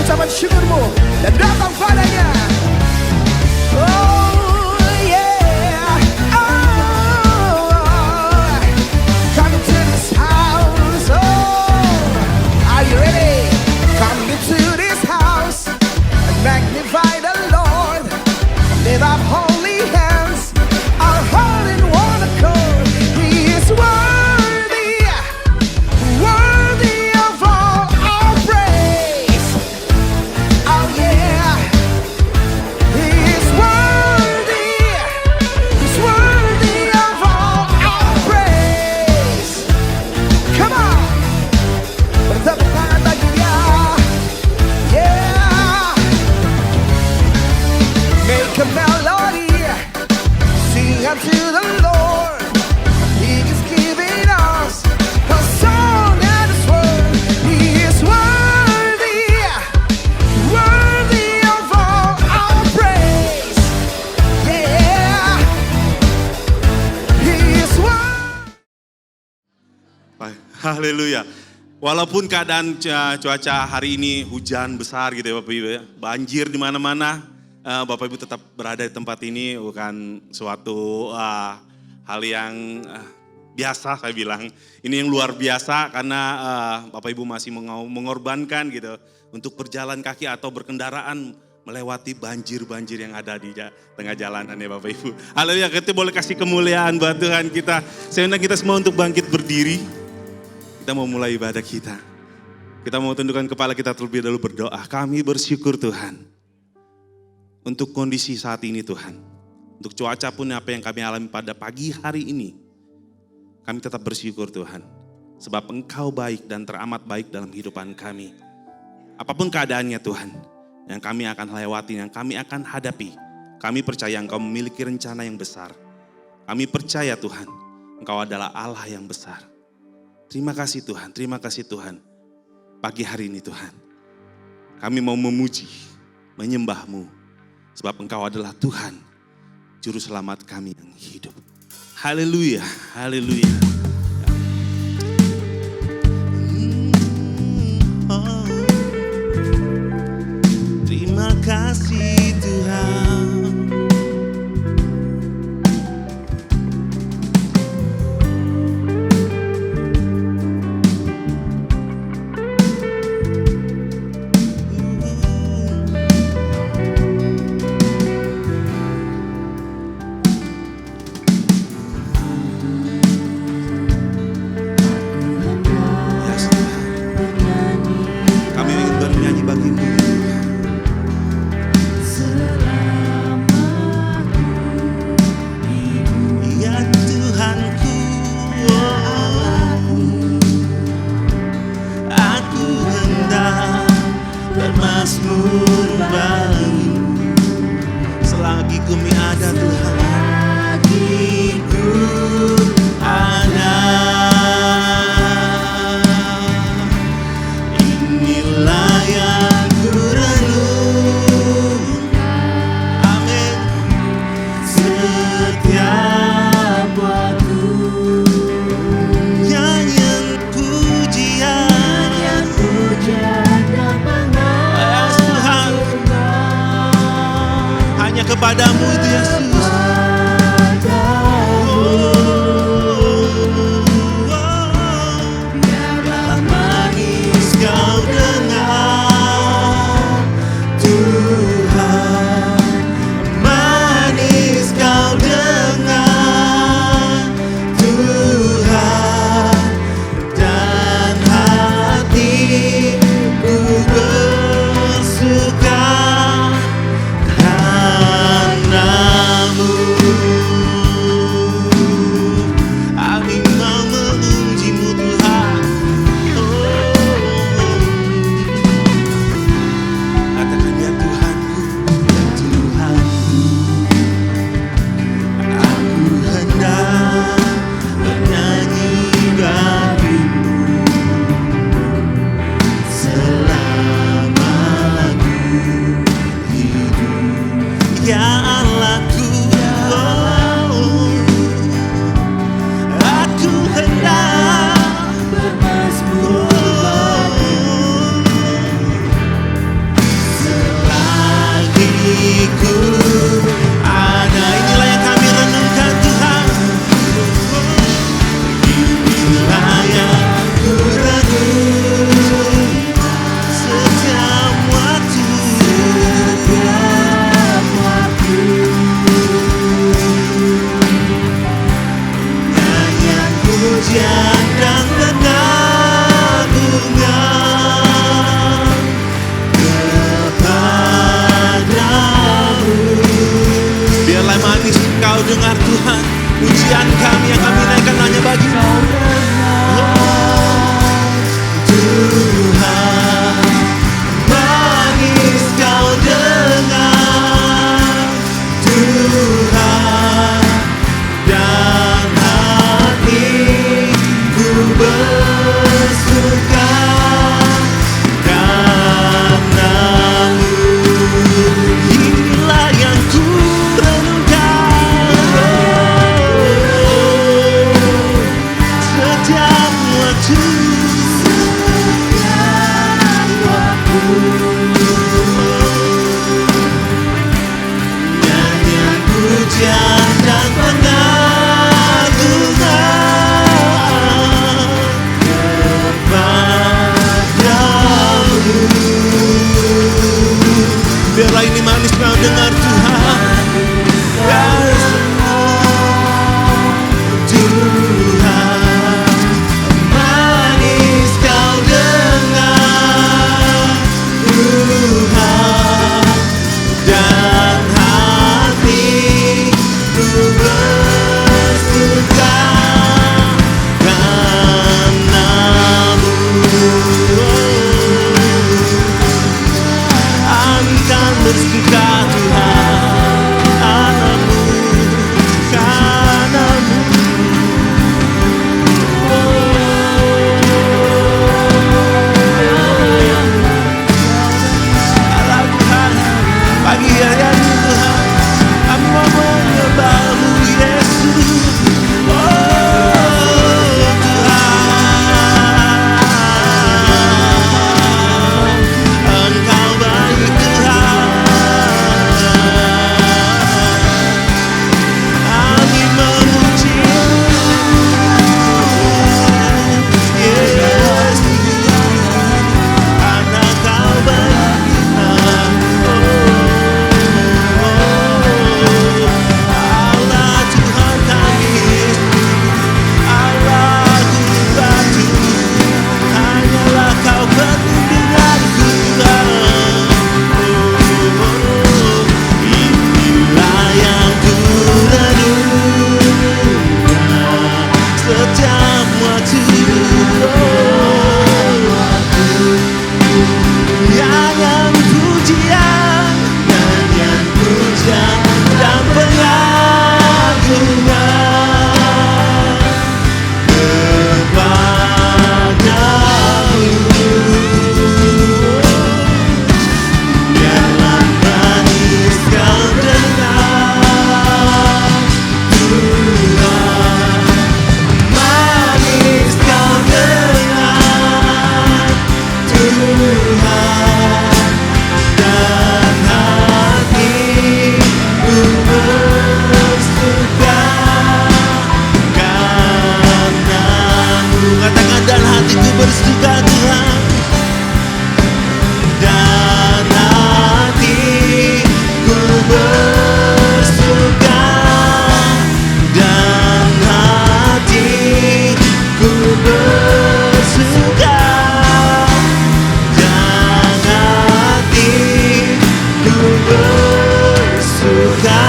ucapan syukurmu dan datang padanya. Oh yeah, oh, come into this house. Oh, are you ready? Come into this house and magnify the Lord. Lift up holy hands, our heart in one accord. He is worthy, worthy of all our praise. Oh yeah, He is worthy, He's worthy of all our praise. Come on, bertepuk tangan bagi Dia. Yeah, make a melody, sing unto the Lord. He is giving us a song and His word. He is worthy, worthy of all our praise. Yeah, He is worthy. Haleluya. Walaupun keadaan cuaca hari ini hujan besar gitu ya Bapak Ibu ya, banjir di mana-mana, Bapak Ibu tetap berada di tempat ini bukan suatu hal yang biasa saya bilang. Ini yang luar biasa karena Bapak Ibu masih mengorbankan gitu untuk berjalan kaki atau berkendaraan melewati banjir-banjir yang ada di tengah jalanan ya Bapak Ibu. Haleluya, kita boleh kasih kemuliaan buat Tuhan kita. Saya undang kita semua untuk bangkit berdiri. Kita mau mulai ibadah kita. Kita mau tundukkan kepala kita terlebih dahulu berdoa. Kami bersyukur Tuhan. Untuk kondisi saat ini Tuhan. Untuk cuaca pun apa yang kami alami pada pagi hari ini. Kami tetap bersyukur Tuhan. Sebab Engkau baik dan teramat baik dalam kehidupan kami. Apapun keadaannya Tuhan. Yang kami akan lewati, yang kami akan hadapi. Kami percaya Engkau memiliki rencana yang besar. Kami percaya Tuhan. Engkau adalah Allah yang besar. Terima kasih Tuhan, terima kasih Tuhan. Pagi hari ini Tuhan, kami mau memuji, menyembah-Mu. Sebab Engkau adalah Tuhan, Juru Selamat kami yang hidup. Haleluya, haleluya. Terima kasih Tuhan. pujian dan pengagungan kepadamu. Biarlah manis Engkau dengar Tuhan, pujian kami yang kami naikkan hanya bagi-Mu. Tuhan, manis Kau dengar Tuhan, dan hatiku bersuka karena-Mu. Inilah yang ku renungkan setiap waktu. Nyanyian pujian dan pengagungan kepadamu. Biarlah ini manis Kau dengar Tuhan. Yes. Tuhan, manis Kau dengar Tuhan, dan hatiku bersuka karena-Mu. Akan bersuka Tuhan, karena-Mu, karena-Mu. Allah Tuhan, pagi hari ini Tuhan, kami mau menyembah-Mu Yesus. Oh Tuhan, Engkau baik Tuhan. Kami memuji-Mu Yesus, karena Kau baik Tuhan. Allah Tuhan kami, Allah Batu, hanyalah Kau perlindunganku Tuhan. Inilah yang ku renungkan setiap waktu. Nyanyian pujian, nyanyian pujian dan pengagungan kepadamu. Biarlah manis Kau dengar Tuhan, manis Kau dengar Tuhan, dan hatiku bersuka karena-Mu. Katakan, dan hatiku bersuka Tuhan, dan hatiku bersuka, dan hatiku bersuka, dan hatiku bersuka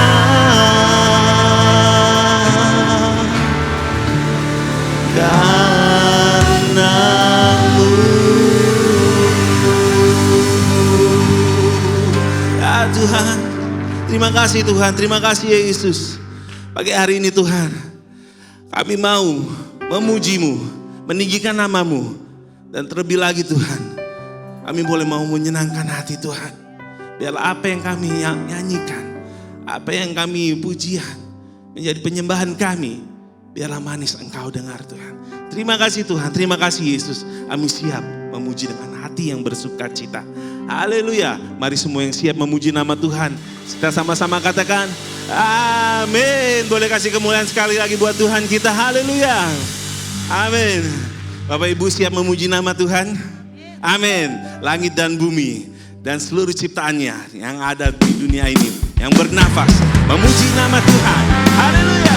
karena-Mu. Ya Tuhan, terima kasih Tuhan, terima kasih Yesus. Pagi hari ini Tuhan, kami mau memuji-Mu, meninggikan nama-Mu, dan terlebih lagi Tuhan, kami boleh mau menyenangkan hati Tuhan. Biarlah apa yang kami nyanyikan, apa yang kami pujian, menjadi penyembahan kami, biarlah manis Engkau dengar Tuhan. Terima kasih Tuhan, terima kasih Yesus. Kami siap memuji dengan hati yang bersuka cita. Haleluya. Mari semua yang siap memuji nama Tuhan, kita sama-sama katakan amin. Boleh kasih kemuliaan sekali lagi buat Tuhan kita. Haleluya. Amin. Bapak Ibu siap memuji nama Tuhan? Amin. Langit dan bumi dan seluruh ciptaannya yang ada di dunia ini, yang bernafas, memuji nama Tuhan. Haleluya.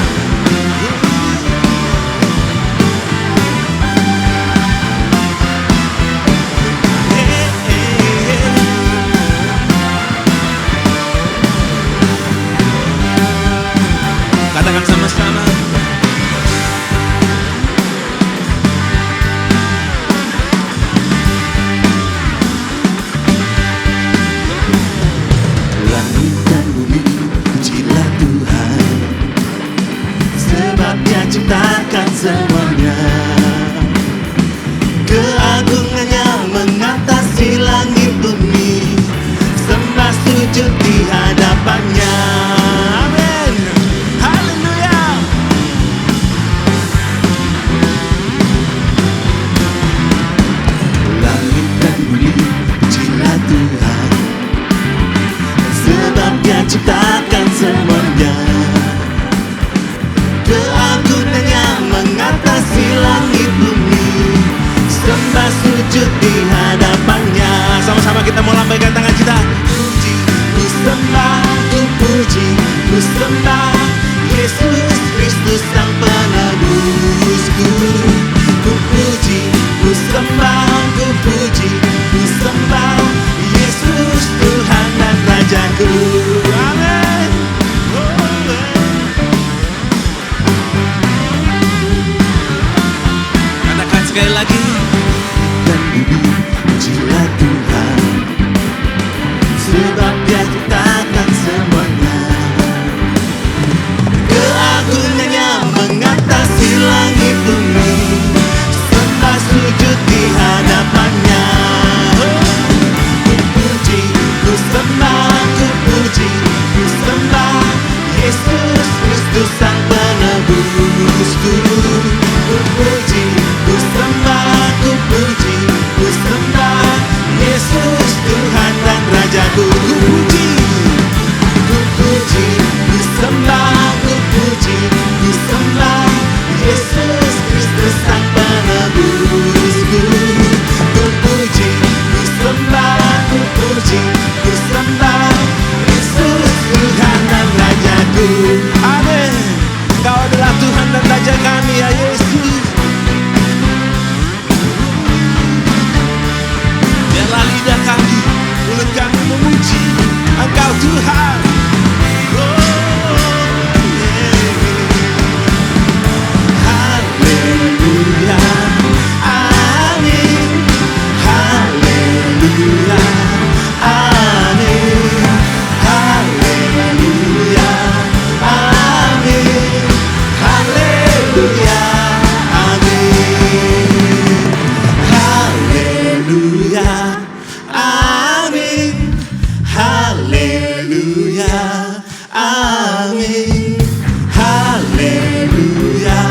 Yesusku. Ku puji, ku sembah, ku puji, ku sembah Yesus Tuhan dan Rajaku. Amin. Katakan sekali lagi. Dan bumi pujilah Tuhan, sebab Dia ciptakan semuanya. Keagungannya mengatasi langit bumi, sembah sujud di hadapannya. Ku puji, ku sembah, ku puji, ku sembah Yesus Kristus Sang Penebusku. Ku puji, ku sembah, ku puji, ku sembah Yesus Tuhan dan Rajaku. Ku puji, ku puji, ku sembah, ku puji, ku sembah Yesus Kristus Sang Penebusku. Ku puji, ku sembah, ku puji, ku sembah Yesus Tuhan dan Rajaku. Amin. Kau adalah Tuhan dan Raja kami, ya Yesus. Biarlah lidah kami, mulut kami memuji Engkau Tuhan. Haleluya, amin. Haleluya, amin. Haleluya, amin. Haleluya, amin. Haleluya, amin. Haleluya, amin. Haleluya,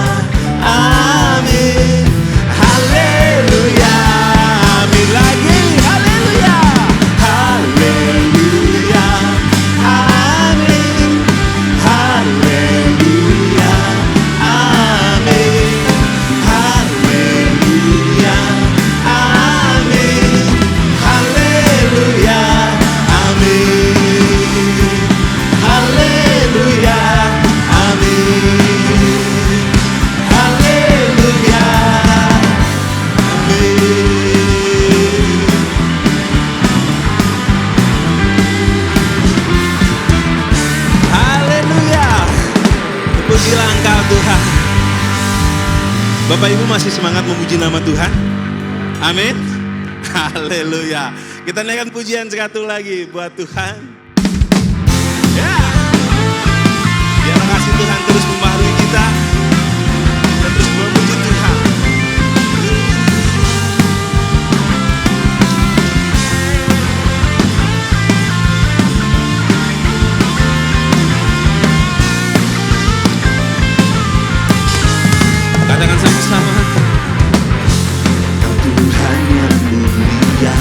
amin. Haleluya, amin lagi. Haleluya, haleluya, amin. Haleluya, amin. Haleluya, amin. Haleluya, amin. Haleluya, amin. Haleluya, amin. Haleluya. Pujilah Engkau Tuhan. Bapak Ibu masih semangat memuji nama Tuhan? Amin. Haleluya. Kita naikkan pujian satu lagi buat Tuhan. Ya. Biarlah kasih Tuhan terus membaharui kita. Kita terus memuji Tuhan. Katakan sama-sama. Kau Tuhan yang mulia,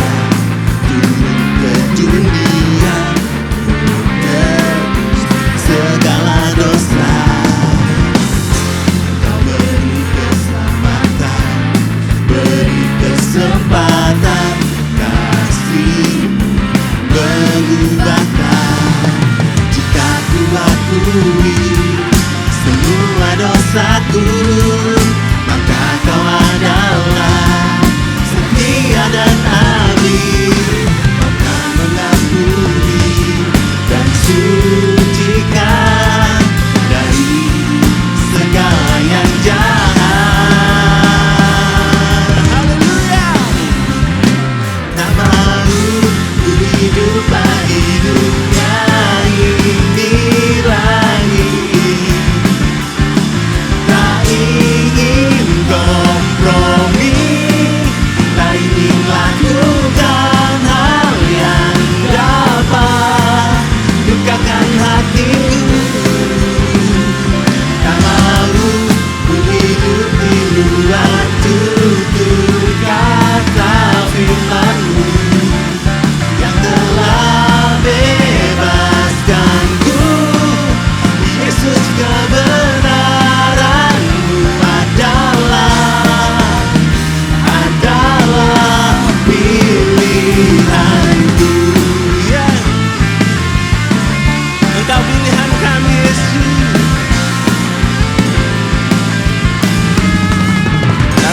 turun ke dunia, tebus segala dosa. Kau beri keselamatan, beri kesempatan, kasih-Mu mengubahkan. Jika ku akui semua dosaku, maka Kau adalah setia dan adil. Kau akan mengampuni dan sucikan dari segala yang jahat. Haleluya. Nama-Mu ku hidup lagi dunia ini lagi. Tak ingin kompromi.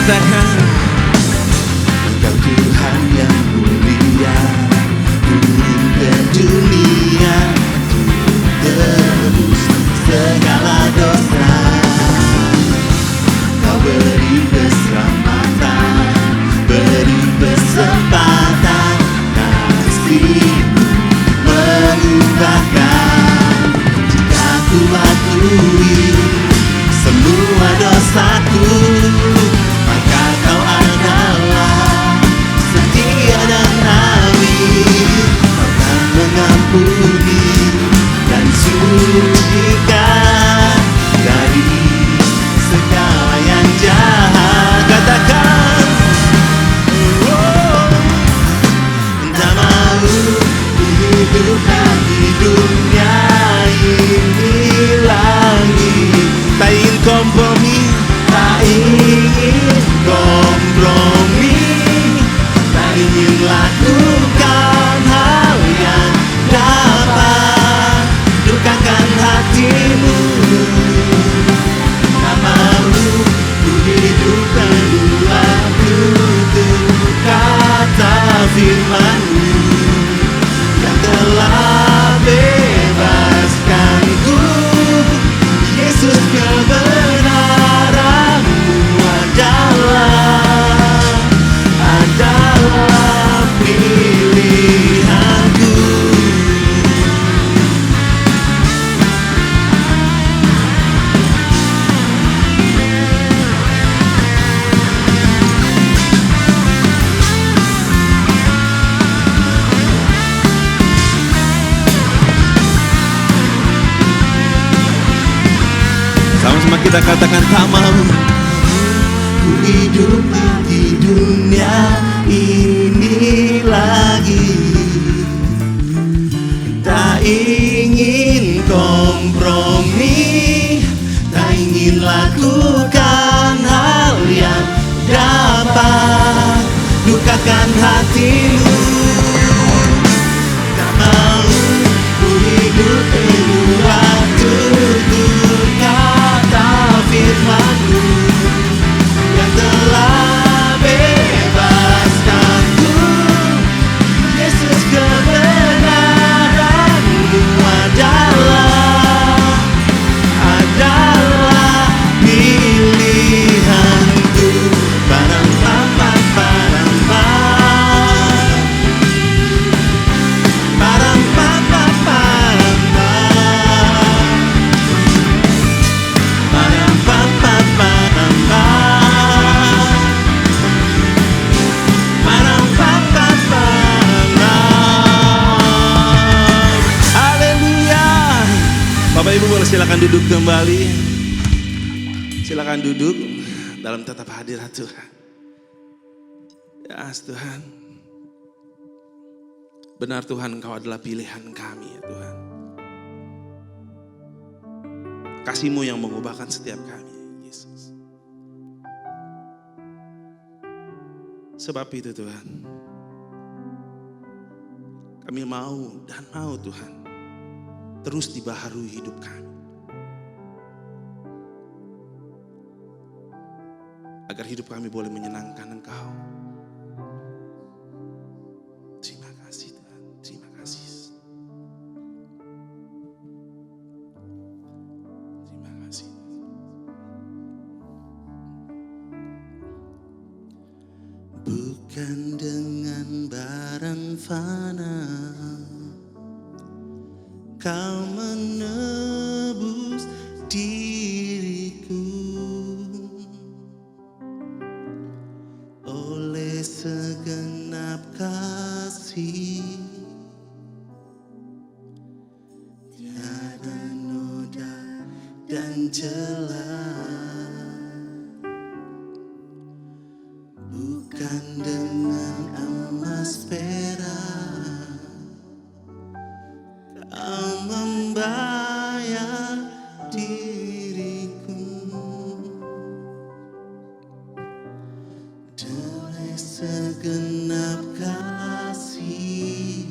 katakan, Engkau Tuhan yang mulia, turun ke dunia untuk tebus segala dosa. Kau beri keselamatan, beri kesempatan, kasih-Mu mengubahkan. Jika ku akui semua dosaku, maka Kau adalah setia dan amin. Kau kan mengampuni dan sucikan dari segala yang jahat. Katakan, oh, tak mau ku hidup di dunia ini lagi. Tak ingin kompromi, tak ingin kompromi, tak ingin lakukan hal yang dapat dukakan hatimu. Tak mau ku hidup kedua tutur kata firman-Mu yang telah bebaskanku. Yesus, kebenaran-Mu adalah pilihanku. Sama-sama kita katakan, tak mau ku hidup di dunia ini lagi. Tak ingin kompromi, tak ingin lakukan hal yang dapat dukakan hatimu. Tak mau ku hidup kedua tutur kata firman-Mu yang telah bebaskanku. Yesus, kebenaran-Mu adalah pilihanku. Bapak Ibu boleh silakan duduk kembali. Silakan duduk dalam tetap hadirat Tuhan. Ya Tuhan, benar Tuhan, Engkau adalah pilihan kami ya Tuhan. Kasih-Mu yang mengubahkan setiap kami Yesus. Sebab itu Tuhan, kami mau dan mau Tuhan terus dibaharui hidup kami. Agar hidup kami boleh menyenangkan Engkau. Terima kasih Tuhan, terima kasih. Terima kasih. Bukan dengan barang fana Kau menebus diriku, oleh segenap kasih tiada noda dan celah. Bukan dengan emas perak Kau membayar diriku, oleh segenap kasih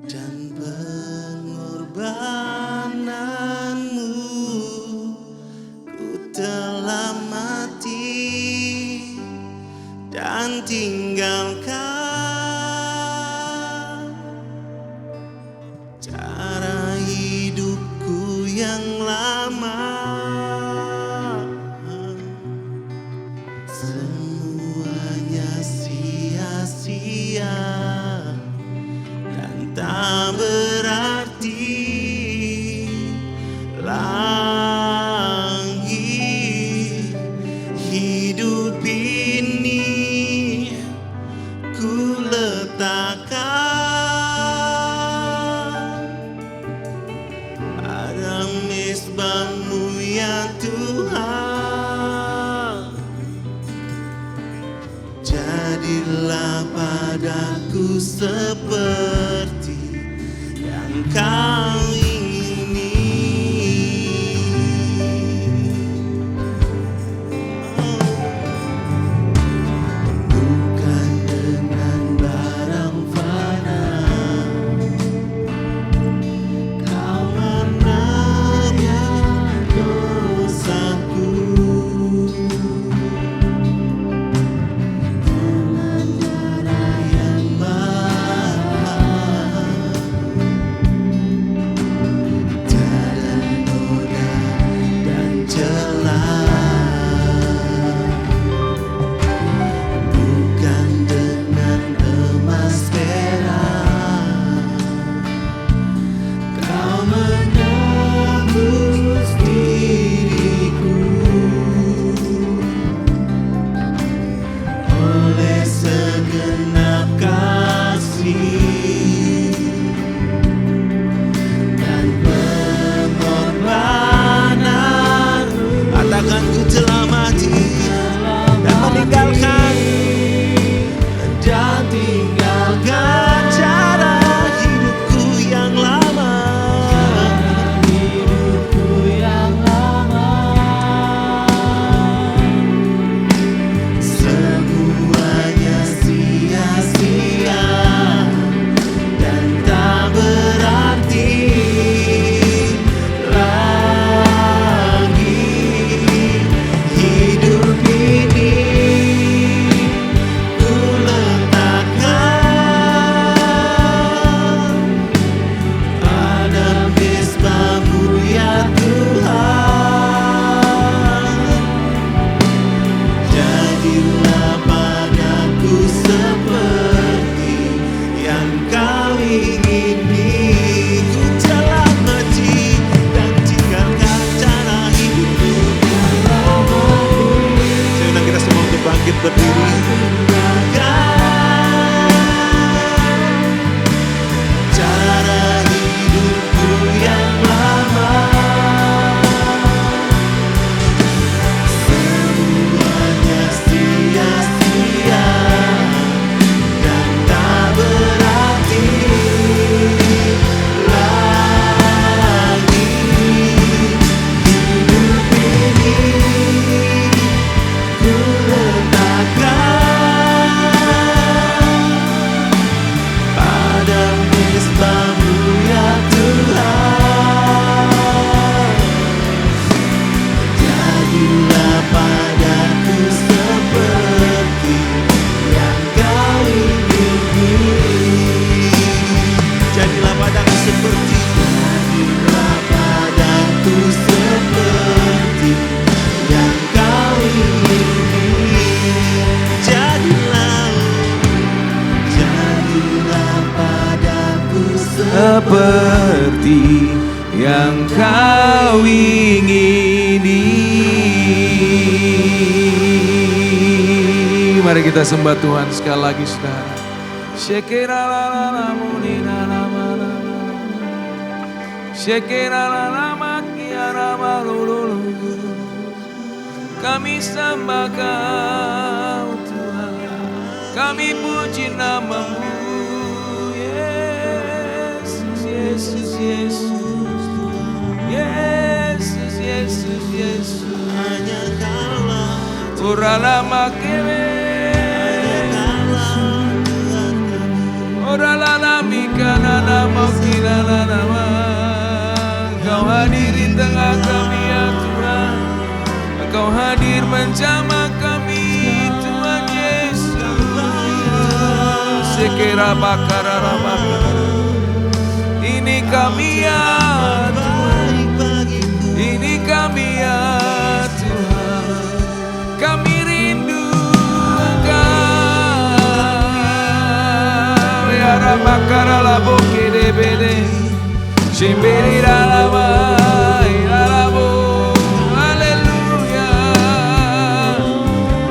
dan pengorbananmu, ku telah tinggalkan cara hidupku yang lama. Semuanya sia-sia dan tak berarti lagi. Hidup ini ku letakkan pada mezbah-Mu ya Tuhan. Jadilah padaku seperti yang Kau ingini. Bukan dengan barang fana Kau menebus dosaku. Dengan darah yang mahal, tiada noda dan celah. Bukan dengan emas perak Kau menebus diriku. Oleh segenap kasih dan pengorbanan, katakan ku telah mati dan meninggalkan cara hidupku yang lama. Semuanya sia-sia dan tak berarti lagi. Hidup ini ku letakkan pada mezbah-Mu ya Tuhan. Jadilah padaku seperti yang Kau ingini. Ku telah mati dan tinggalkan cara hidupku. Saya undang kita semua untuk bangkit berdiri. Cara hidupku yang lama. Semuanya sia-sia dan tak berarti lagi. Hidup ini ku letakkan pada mezbah-Mu ya Tuhan. Jadilah padaku seperti yang Kau ingini. Jadilah padaku seperti, jadilah padaku seperti yang Kau ingini. Jadilah padaku Seperti yang Kau ingini. Mari kita sembah Tuhan sekali lagi, saudara. Kami sembah Kau Tuhan, kami puji nama-Mu. Yesus, Yesus, Yesus, Yesus, Yesus, Yesus. hanya Kaulah Urala makele, urala namikana namakina nama. Engkau hadir di tengah kami ya Tuhan, Engkau hadir menjamah kami Tuhan Yesus. Sekira bakara bakara. Ini kami ya Tuhan, ini kami ya Tuhan, kami rindu Engkau. Ya Ramakara labo kede bede, shimbiri ralama ralabo, haleluya.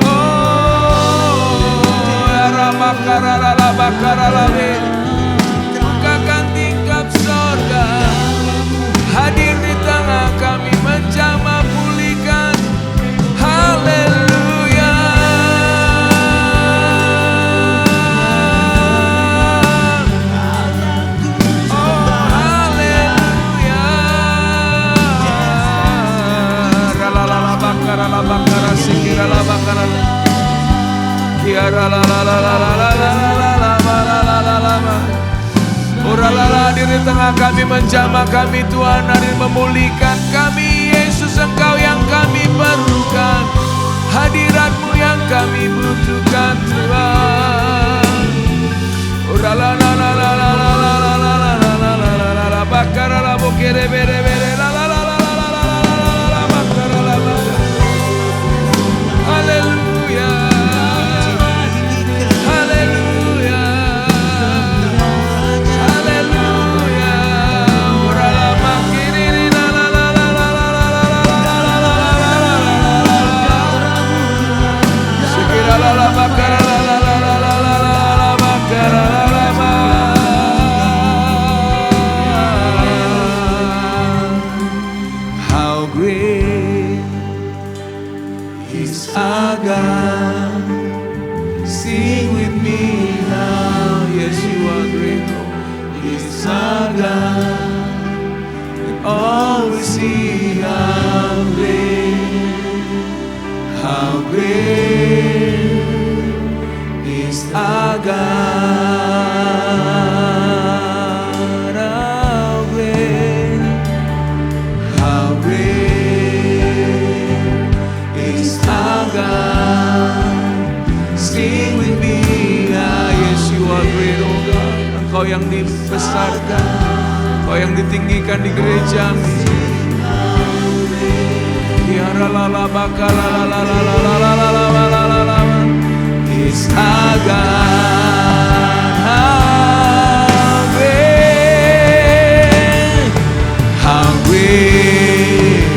Oh, ya Ramakara lalabakara labe. Hadir di tengah kami menjamah pulihkan. Haleluya. Oh haleluya. Ralalala bakara la bakara sikira la bakara. Kiara la la la la la la la la la la la. Uralala hadir di tengah kami menjamah kami Tuhan, hadir memulihkan kami. Yesus Engkau yang kami perlukan, hadirat-Mu yang kami butuhkan Tuhan. Uralala la la la la la la la la la la la la bakara la bokere bere bere la la la la la la la la bakara la bakara. Haleluya. How great is our God? Sing with me now. Yes, you are great. Is our God. And all we see how great is our God. How great is our God. Sing with me, ah, yes you are great, oh God. Engkau yang dibesarkan, Engkau yang ditinggikan di gereja-Mu. Ya la la la baka la la la la la la la la la la la is our God. How great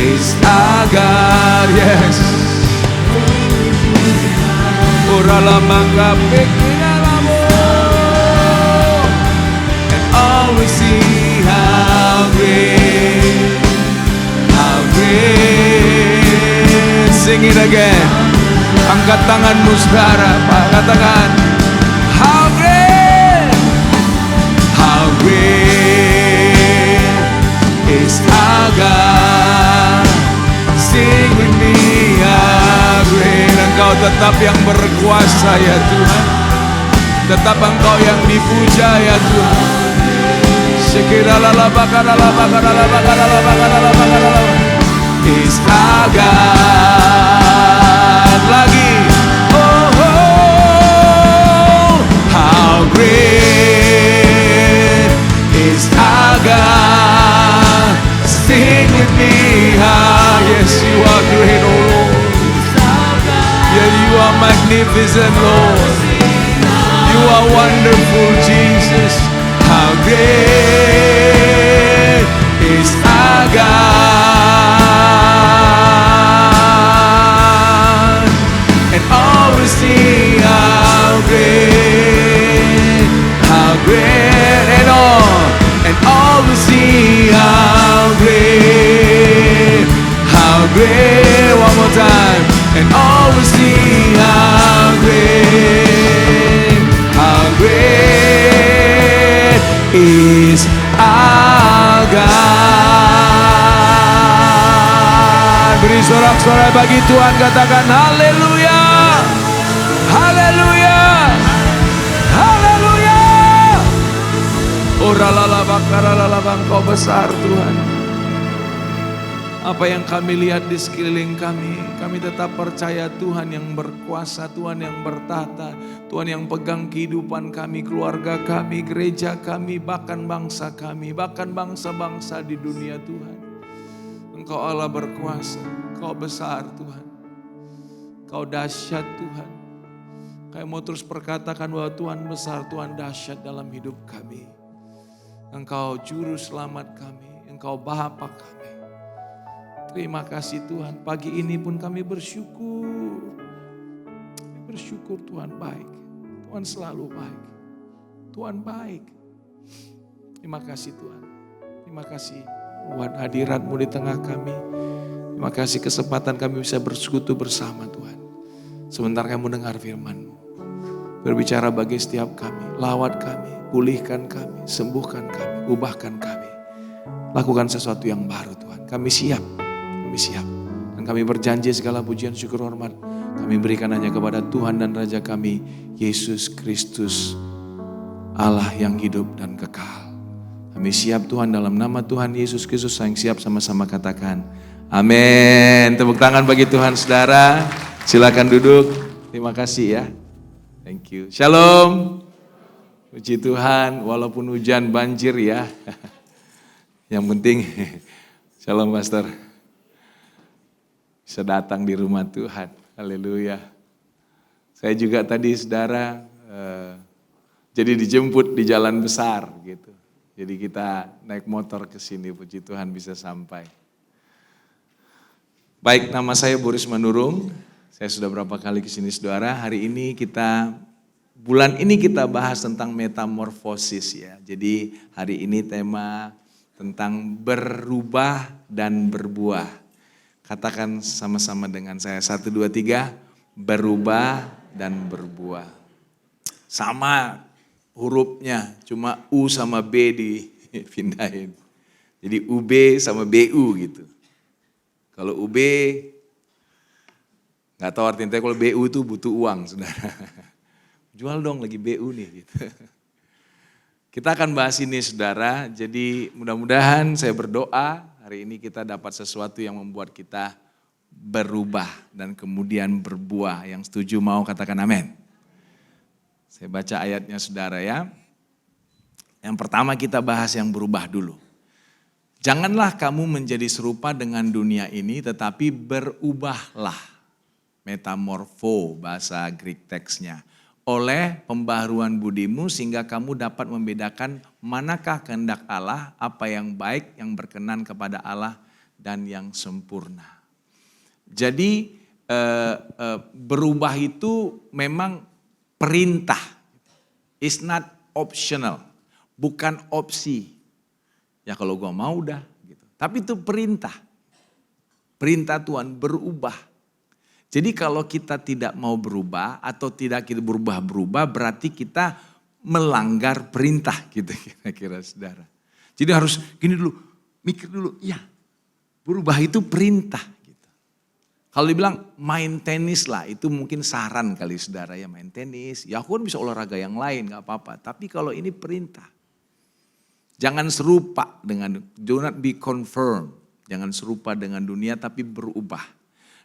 is our God, yes. Ora la manga pekina lamo, and all we see how great, how great. Sing it again. Angkat tanganmu saudara, katakan how great is our God. Sing with me, how great. Engkau tetap yang berkuasa ya Tuhan, tetap Engkau yang dipuja ya Tuhan. Sekiranya is our God. Lagi, oh, oh, how great is our God. Sing with me, ah, yes you are great, oh Lord. Yeah, you are magnificent, Lord. You are wonderful, Jesus. How great is our God, and all we see how great, and all we see how great, one more time, and all we see how great is our God. Beri sorak-sorai bagi Tuhan, katakan haleluya, haleluya, haleluya. Ora lala bakara lala, Engkau besar Tuhan. Apa yang kami lihat di sekeliling kami tetap percaya Tuhan yang berkuasa, Tuhan yang bertata, Tuhan yang pegang kehidupan kami, keluarga kami, gereja kami, bahkan bangsa kami, bahkan bangsa-bangsa di dunia Tuhan. Engkau Allah berkuasa, Engkau besar Tuhan, Engkau dahsyat Tuhan. Kami mau terus perkatakan bahwa Tuhan besar, Tuhan dahsyat dalam hidup kami. Engkau juru selamat kami, Engkau Bapa kami. Terima kasih Tuhan, pagi ini pun kami bersyukur. Kami bersyukur Tuhan baik, Tuhan selalu baik, Tuhan baik. Terima kasih Tuhan, terima kasih buat hadirat-Mu di tengah kami. Terima kasih kesempatan kami bisa bersekutu bersama Tuhan. Sebentar kami mendengar firman-Mu, berbicara bagi setiap kami, lawat kami, pulihkan kami, sembuhkan kami, ubahkan kami. Lakukan sesuatu yang baru Tuhan, kami siap. Kami siap dan kami berjanji segala pujian syukur hormat kami berikan hanya kepada Tuhan dan Raja kami Yesus Kristus, Allah yang hidup dan kekal. Kami siap Tuhan dalam nama Tuhan Yesus Kristus, yang siap sama-sama katakan amin. Tepuk tangan bagi Tuhan saudara, silakan duduk. Terima kasih ya, thank you. Shalom, puji Tuhan walaupun hujan banjir ya, yang penting shalom pastor. Bisa datang di rumah Tuhan, haleluya. Saya juga tadi saudara, jadi dijemput di jalan besar gitu. Jadi kita naik motor ke sini, puji Tuhan bisa sampai. Baik, nama saya Boris Manurung, saya sudah berapa kali ke sini saudara. Hari ini bulan ini kita bahas tentang metamorfosis ya. Jadi hari ini tema tentang berubah dan berbuah. Katakan sama-sama dengan saya, 1, 2, 3, berubah dan berbuah. Sama hurufnya, cuma U sama B dipindahin. Jadi UB sama BU gitu. Kalau UB, gak tahu artinya, kalau BU itu butuh uang saudara. Jual dong lagi BU nih gitu. Kita akan bahas ini saudara, jadi mudah-mudahan saya berdoa hari ini kita dapat sesuatu yang membuat kita berubah dan kemudian berbuah. Yang setuju mau katakan amin. Saya baca ayatnya saudara ya. Yang pertama kita bahas yang berubah dulu. Janganlah kamu menjadi serupa dengan dunia ini tetapi berubahlah. Metamorfo bahasa Greek teksnya. Oleh pembaharuan budimu sehingga kamu dapat membedakan manakah kehendak Allah, apa yang baik, yang berkenan kepada Allah dan yang sempurna. Jadi berubah itu memang perintah, it's not optional, bukan opsi. Ya kalau gua mau udah gitu. Tapi itu perintah Tuhan berubah. Jadi kalau kita tidak mau berubah atau tidak kita berubah-berubah berarti kita melanggar perintah gitu kira-kira saudara. Jadi harus gini dulu, mikir dulu, ya berubah itu perintah gitu. Kalau dibilang main tenis lah itu mungkin saran kali saudara ya, main tenis. Ya aku kan bisa olahraga yang lain gak apa-apa, tapi kalau ini perintah. Jangan serupa dengan, do not be confirmed. Jangan serupa dengan dunia tapi berubah.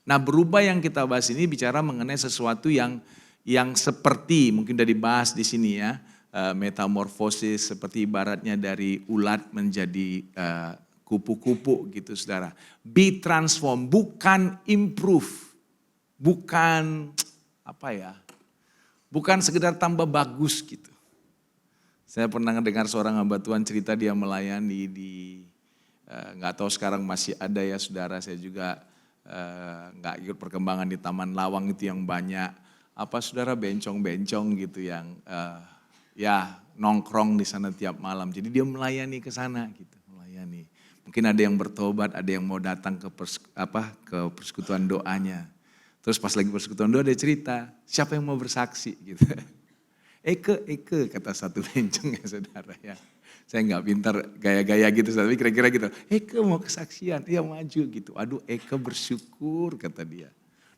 Nah berubah yang kita bahas ini bicara mengenai sesuatu yang seperti mungkin udah dibahas di sini ya. Metamorfosis seperti ibaratnya dari ulat menjadi kupu-kupu gitu saudara. Be transform, bukan improve. Bukan bukan sekedar tambah bagus gitu. Saya pernah dengar seorang hamba Tuhan cerita dia melayani di, gak tahu sekarang masih ada ya saudara, saya juga nggak ikut perkembangan di Taman Lawang itu yang banyak saudara bencong-bencong gitu yang ya nongkrong di sana tiap malam. Jadi dia melayani ke sana gitu, melayani. Mungkin ada yang bertobat, ada yang mau datang ke persekutuan doanya. Terus pas lagi persekutuan doa dia cerita, siapa yang mau bersaksi gitu. Eke kata satu bencong ya saudara ya. Saya nggak pintar gaya-gaya gitu, tapi kira-kira gitu. Eke mau kesaksian, iya maju gitu. Aduh Eke bersyukur kata dia.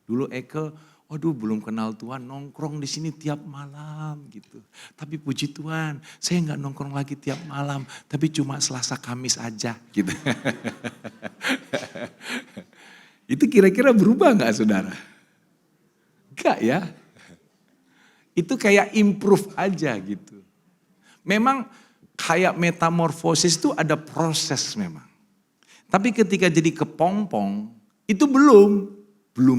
Dulu Eke Waduh, belum kenal Tuhan, nongkrong di sini tiap malam gitu. Tapi puji Tuhan, saya nggak nongkrong lagi tiap malam, tapi cuma Selasa Kamis aja gitu. Itu kira-kira berubah nggak saudara? Enggak ya. Itu kayak improve aja gitu. Memang kayak metamorfosis itu ada proses memang. Tapi ketika jadi kepompong, itu belum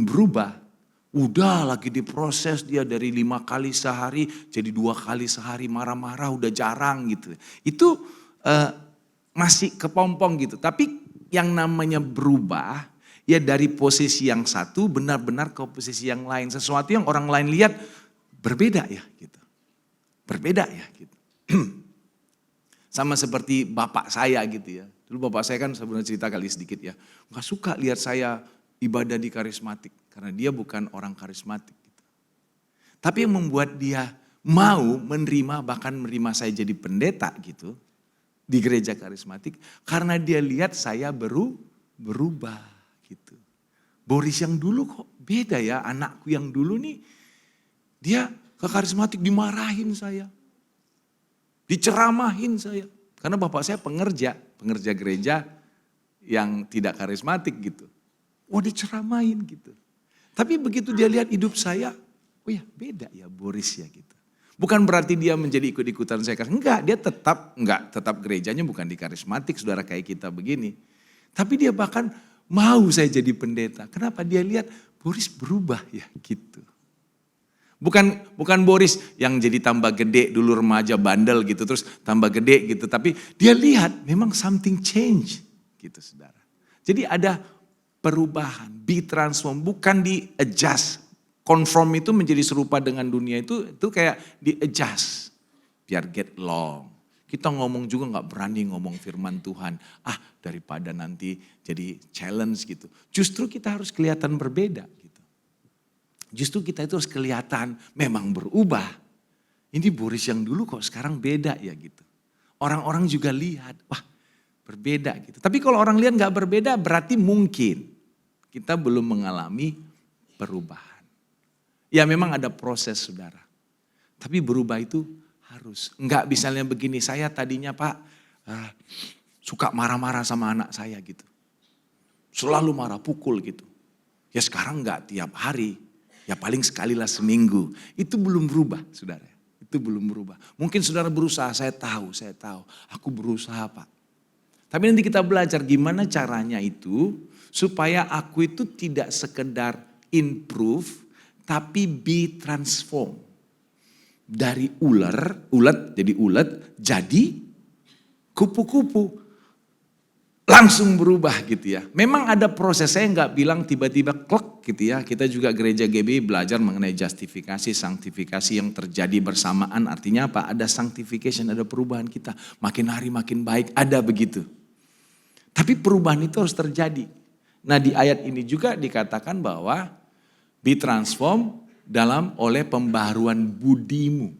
berubah. Udah lagi diproses dia dari 5 kali sehari jadi 2 kali sehari marah-marah udah jarang gitu. Itu masih kepompong gitu. Tapi yang namanya berubah ya dari posisi yang satu benar-benar ke posisi yang lain. Sesuatu yang orang lain lihat berbeda ya gitu. Berbeda ya gitu. Sama seperti bapak saya gitu ya. Dulu bapak saya kan sebenarnya cerita kali sedikit ya. Gak suka lihat saya ibadah di karismatik. Karena dia bukan orang karismatik. Gitu. Tapi yang membuat dia mau menerima, bahkan menerima saya jadi pendeta gitu. Di gereja karismatik. Karena dia lihat saya berubah gitu. Boris yang dulu kok beda ya. Anakku yang dulu nih. Dia ke karismatik dimarahin saya. Diceramahin saya. Karena bapak saya pengerja gereja yang tidak karismatik gitu. Wah diceramahin gitu. Tapi begitu dia lihat hidup saya, oh ya beda ya Boris ya gitu. Bukan berarti dia menjadi ikut-ikutan saya. Enggak, dia tetap gerejanya bukan di karismatik saudara kayak kita begini. Tapi dia bahkan mau saya jadi pendeta. Kenapa? Dia lihat Boris berubah ya gitu. Bukan Boris yang jadi tambah gede dulu remaja bandel gitu terus tambah gede gitu. Tapi dia lihat memang something change gitu saudara. Jadi ada perubahan, be transform, bukan di adjust. Conform itu menjadi serupa dengan dunia itu kayak di adjust. Biar get along. Kita ngomong juga gak berani ngomong firman Tuhan. Daripada nanti jadi challenge gitu. Justru kita harus kelihatan berbeda gitu. Justru kita itu harus kelihatan memang berubah. Ini Boris yang dulu kok sekarang beda ya gitu. Orang-orang juga lihat, wah berbeda gitu. Tapi kalau orang lihat gak berbeda berarti mungkin kita belum mengalami perubahan. Ya memang ada proses saudara. Tapi berubah itu harus. Enggak misalnya begini, saya tadinya Pak suka marah-marah sama anak saya gitu. Selalu marah, pukul gitu. Ya sekarang enggak tiap hari. Ya paling sekali lah seminggu. Itu belum berubah saudara. Itu belum berubah. Mungkin saudara berusaha, saya tahu. Aku berusaha Pak. Tapi nanti kita belajar gimana caranya itu. Supaya aku itu tidak sekedar improve, tapi be transform. Dari ulet jadi kupu-kupu. Langsung berubah gitu ya. Memang ada proses, saya nggak bilang tiba-tiba klek gitu ya. Kita juga gereja GBI belajar mengenai justifikasi, sanktifikasi yang terjadi bersamaan. Artinya apa? Ada sanctification, ada perubahan kita. Makin hari makin baik, ada begitu. Tapi perubahan itu harus terjadi. Nah di ayat ini juga dikatakan bahwa be transform oleh pembaharuan budimu.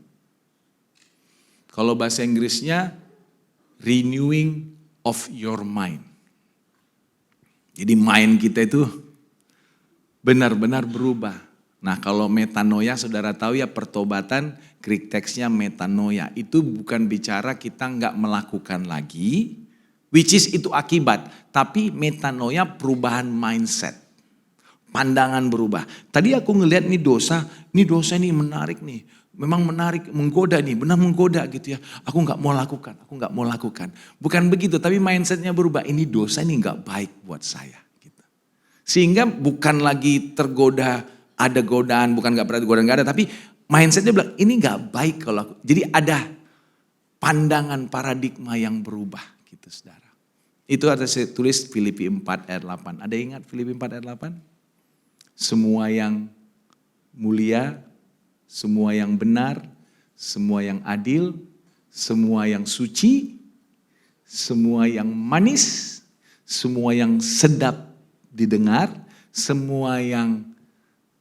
Kalau bahasa Inggrisnya renewing of your mind. Jadi mind kita itu benar-benar berubah. Nah kalau metanoia saudara tahu ya pertobatan Greek text-nya metanoia. Itu bukan bicara kita nggak melakukan lagi. Which is itu akibat, tapi metanoia perubahan mindset. Pandangan berubah. Tadi aku ngelihat nih dosa nih menarik nih. Memang menarik, menggoda nih, benar menggoda gitu ya. Aku gak mau lakukan. Bukan begitu, tapi mindsetnya berubah. Ini dosa ini gak baik buat saya. Gitu. Sehingga bukan lagi tergoda, ada godaan, bukan gak berarti godaan gak ada. Tapi mindsetnya bilang ini gak baik kalau aku. Jadi ada pandangan paradigma yang berubah gitu saudara. Itu ada saya tulis Filipi 4 ayat 8. Ada yang ingat Filipi 4 ayat 8? Semua yang mulia, semua yang benar, semua yang adil, semua yang suci, semua yang manis, semua yang sedap didengar, semua yang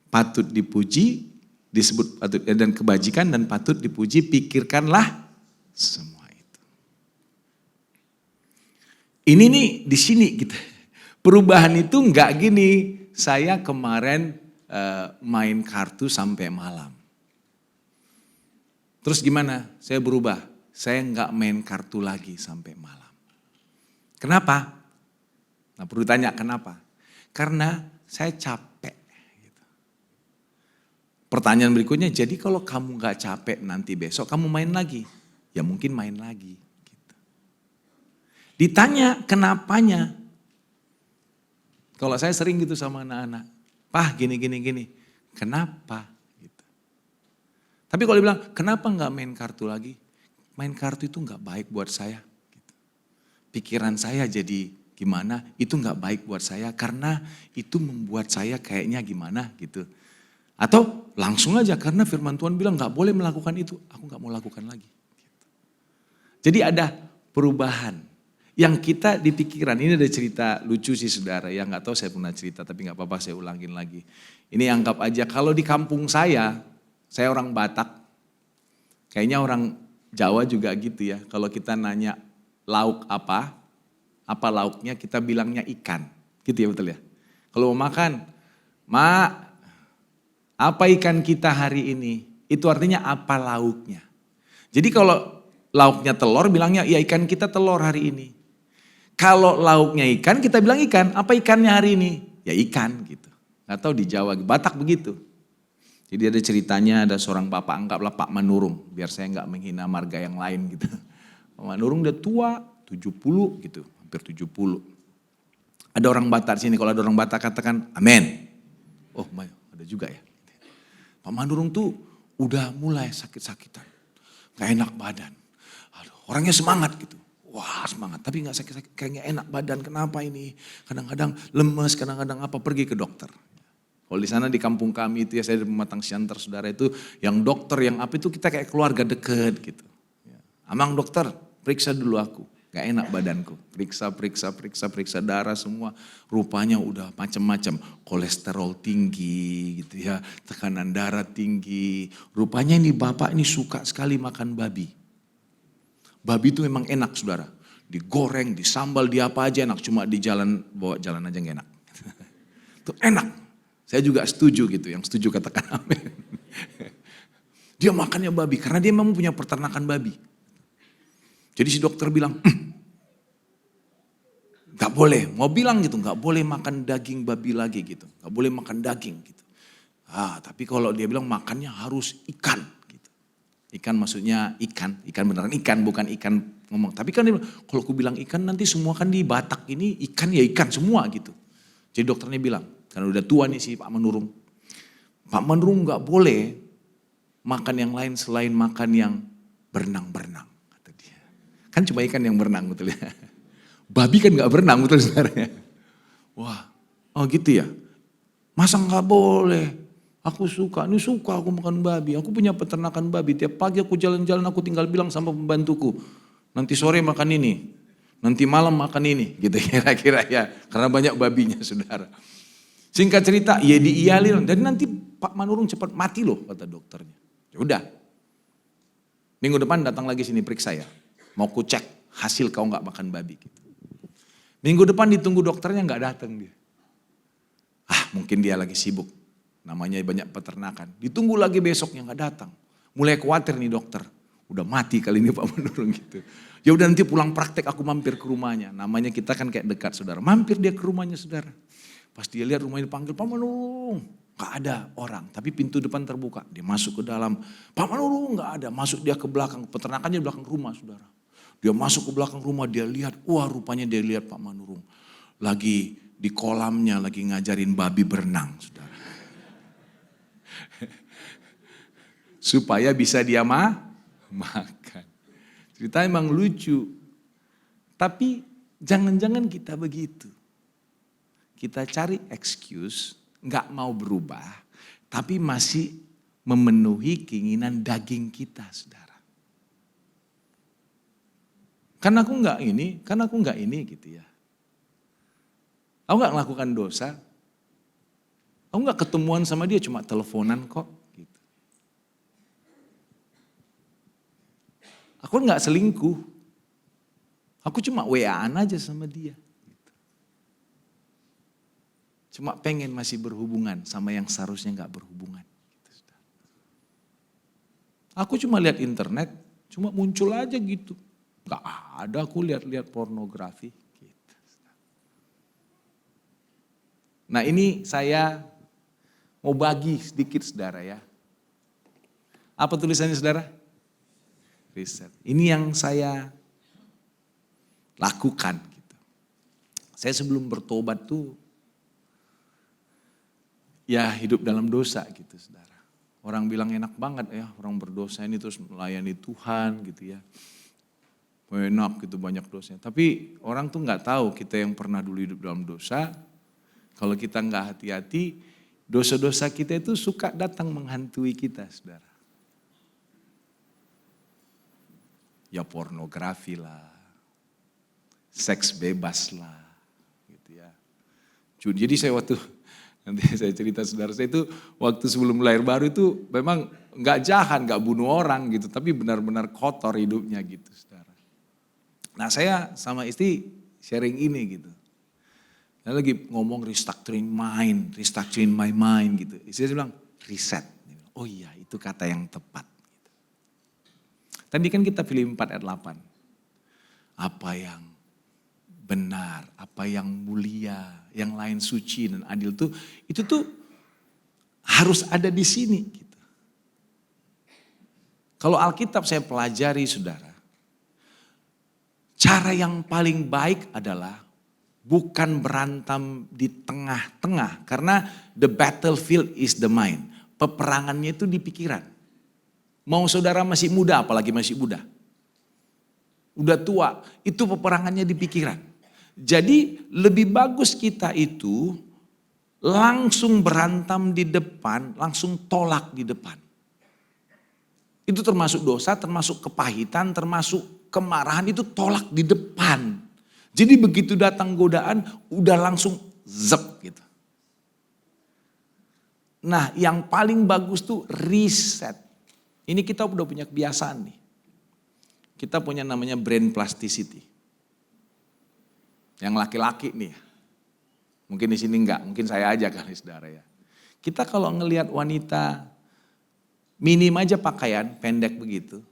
patut dipuji, disebut patut dan kebajikan dan patut dipuji, pikirkanlah semua. Ini nih di sini gitu. Perubahan itu enggak gini. Saya kemarin main kartu sampai malam. Terus gimana? Saya berubah. Saya nggak main kartu lagi sampai malam. Kenapa? Nah perlu tanya kenapa? Karena saya capek. Gitu. Pertanyaan berikutnya, jadi kalau kamu nggak capek nanti besok kamu main lagi? Ya mungkin main lagi. Gitu. Ditanya kenapanya? Kalau saya sering gitu sama anak-anak, Pah gini. Kenapa? Gitu. Tapi kalau dibilang, kenapa nggak main kartu lagi? Main kartu itu nggak baik buat saya. Gitu. Pikiran saya jadi gimana, itu nggak baik buat saya karena itu membuat saya kayaknya gimana gitu. Atau langsung aja karena firman Tuhan bilang nggak boleh melakukan itu, aku nggak mau lakukan lagi. Gitu. Jadi ada perubahan yang kita di pikiran. Ini ada cerita lucu sih saudara, yang nggak tahu saya pernah cerita tapi nggak apa-apa saya ulangin lagi. Ini anggap aja kalau di kampung saya orang Batak, kayaknya orang Jawa juga gitu ya. Kalau kita nanya lauk apa lauknya, kita bilangnya ikan. Gitu ya betul ya. Kalau mau makan, Mak, apa ikan kita hari ini? Itu artinya apa lauknya. Jadi kalau lauknya telur, bilangnya ya ikan kita telur hari ini. Kalau lauknya ikan, kita bilang ikan. Apa ikannya hari ini? Ya ikan gitu. Gak tahu di Jawa, Batak begitu. Jadi ada ceritanya, ada seorang bapak, anggaplah Pak Manurung. Biar saya gak menghina marga yang lain gitu. Pak Manurung udah tua, 70 gitu, hampir 70. Ada orang Batak sini, kalau ada orang Batak katakan amin. Oh ada juga ya. Pak Manurung tuh udah mulai sakit-sakitan. Gak enak badan. Aduh, orangnya semangat gitu. Wah semangat, tapi gak sakit-sakit, kayak gak enak badan. Kenapa ini? Kadang-kadang lemes, kadang-kadang apa, pergi ke dokter. Kalau di sana di kampung kami itu ya, saya di Pematang Siantar saudara itu, yang dokter yang apa itu kita kayak keluarga deket gitu. Amang dokter, periksa dulu aku, gak enak badanku. Periksa darah semua, rupanya udah macam-macam. Kolesterol tinggi gitu ya, tekanan darah tinggi. Rupanya ini bapak ini suka sekali makan babi. Babi itu memang enak saudara, digoreng, disambal, di apa aja enak. Cuma di jalan, bawa jalan aja gak enak. Itu enak. Saya juga setuju gitu, yang setuju katakan amin. Dia makannya babi, karena dia memang punya peternakan babi. Jadi si dokter bilang, gak boleh, mau bilang gitu, gak boleh makan daging babi lagi gitu. Gak boleh makan daging gitu. Tapi kalau dia bilang makannya harus ikan gitu. Ikan maksudnya ikan beneran ikan, bukan ikan ngomong. Tapi kan dia bilang, kalau aku bilang ikan nanti semua kan di Batak ini ikan ya ikan semua gitu. Jadi dokternya bilang, karena udah tua nih si Pak Manurung. Pak Manurung gak boleh makan yang lain selain makan yang berenang-berenang. Kata dia. Kan cuma ikan yang berenang betul ya. Babi kan gak berenang betul sebenarnya. Wah, oh gitu ya. Masa gak boleh? Aku suka aku makan babi. Aku punya peternakan babi. Tiap pagi aku jalan-jalan aku tinggal bilang sama pembantuku. Nanti sore makan ini. Nanti malam makan ini. Gitu kira-kira ya. Karena banyak babinya saudara. Singkat cerita, ya diiyalin. Dan nanti Pak Manurung cepat mati loh kata dokternya. Ya udah. Minggu depan datang lagi sini periksa ya. Mau ku cek hasil kau gak makan babi. Gitu. Minggu depan ditunggu dokternya gak datang dia. Mungkin dia lagi sibuk. Namanya banyak peternakan. Ditunggu lagi besoknya gak datang. Mulai khawatir nih dokter. Udah mati kali ini Pak Manurung gitu. Ya udah nanti pulang praktek aku mampir ke rumahnya. Namanya kita kan kayak dekat saudara. Mampir dia ke rumahnya saudara. Pas dia lihat rumahnya dipanggil, Pak Manurung. Gak ada orang, tapi pintu depan terbuka. Dia masuk ke dalam, Pak Manurung gak ada. Masuk dia ke belakang, peternakannya di belakang rumah saudara. Dia masuk ke belakang rumah, dia lihat, wah rupanya dia lihat Pak Manurung. Lagi di kolamnya, lagi ngajarin babi berenang saudara. Supaya bisa dia makan. Cerita emang lucu. Tapi jangan-jangan kita begitu. Kita cari excuse, gak mau berubah, tapi masih memenuhi keinginan daging kita, saudara. Karena aku gak ini gitu ya. Aku gak melakukan dosa. Aku gak ketemuan sama dia, cuma teleponan kok. Gitu. Aku gak selingkuh. Aku cuma WA-an aja sama dia. Cuma pengen masih berhubungan sama yang seharusnya gak berhubungan. Aku cuma lihat internet, cuma muncul aja gitu. Gak ada aku lihat-lihat pornografi. Gitu. Nah ini saya mau bagi sedikit saudara ya. Apa tulisannya saudara? Riset. Ini yang saya lakukan. Gitu. Saya sebelum bertobat tuh ya hidup dalam dosa gitu saudara. Orang bilang enak banget ya orang berdosa ini terus melayani Tuhan gitu ya. Enak gitu banyak dosanya. Tapi orang tuh gak tahu kita yang pernah dulu hidup dalam dosa. Kalau kita gak hati-hati dosa-dosa kita itu suka datang menghantui kita saudara. Ya pornografi lah. Seks bebas lah. Gitu ya. Jadi saya nanti saya cerita saudara, saya itu waktu sebelum lahir baru itu memang gak jahat, gak bunuh orang gitu. Tapi benar-benar kotor hidupnya gitu saudara. Nah saya sama istri sharing ini gitu. Saya lagi ngomong restructuring my mind gitu. Istri bilang reset. Oh iya itu kata yang tepat. Gitu. Tadi kan kita Filipi 4 ayat 8. Apa yang benar, apa yang mulia, yang lain suci dan adil tuh, itu tuh harus ada di sini gitu. Kalau Alkitab saya pelajari saudara, cara yang paling baik adalah bukan berantem di tengah-tengah, karena the battlefield is the mind. Peperangannya itu di pikiran. Mau saudara masih muda, apalagi masih muda. Udah tua, itu peperangannya di pikiran. Jadi lebih bagus kita itu langsung berantem di depan, langsung tolak di depan. Itu termasuk dosa, termasuk kepahitan, termasuk kemarahan, itu tolak di depan. Jadi begitu datang godaan udah langsung zep gitu. Nah yang paling bagus tuh reset. Ini kita udah punya kebiasaan nih. Kita punya namanya brain plasticity. Yang laki-laki nih, mungkin di sini enggak, mungkin saya aja kali saudara ya. Kita kalau ngelihat wanita minim aja pakaian pendek begitu,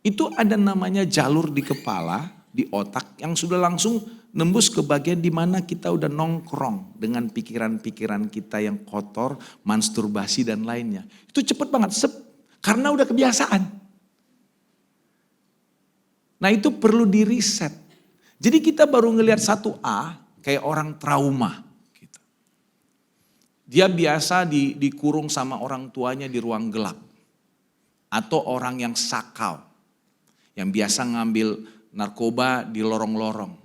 itu ada namanya jalur di kepala, di otak yang sudah langsung nembus ke bagian di mana kita udah nongkrong dengan pikiran-pikiran kita yang kotor, masturbasi dan lainnya. Itu cepet banget, karena udah kebiasaan. Nah itu perlu di reset. Jadi kita baru ngelihat 1A kayak orang trauma. Gitu. Dia biasa dikurung sama orang tuanya di ruang gelap. Atau orang yang sakau. Yang biasa ngambil narkoba di lorong-lorong.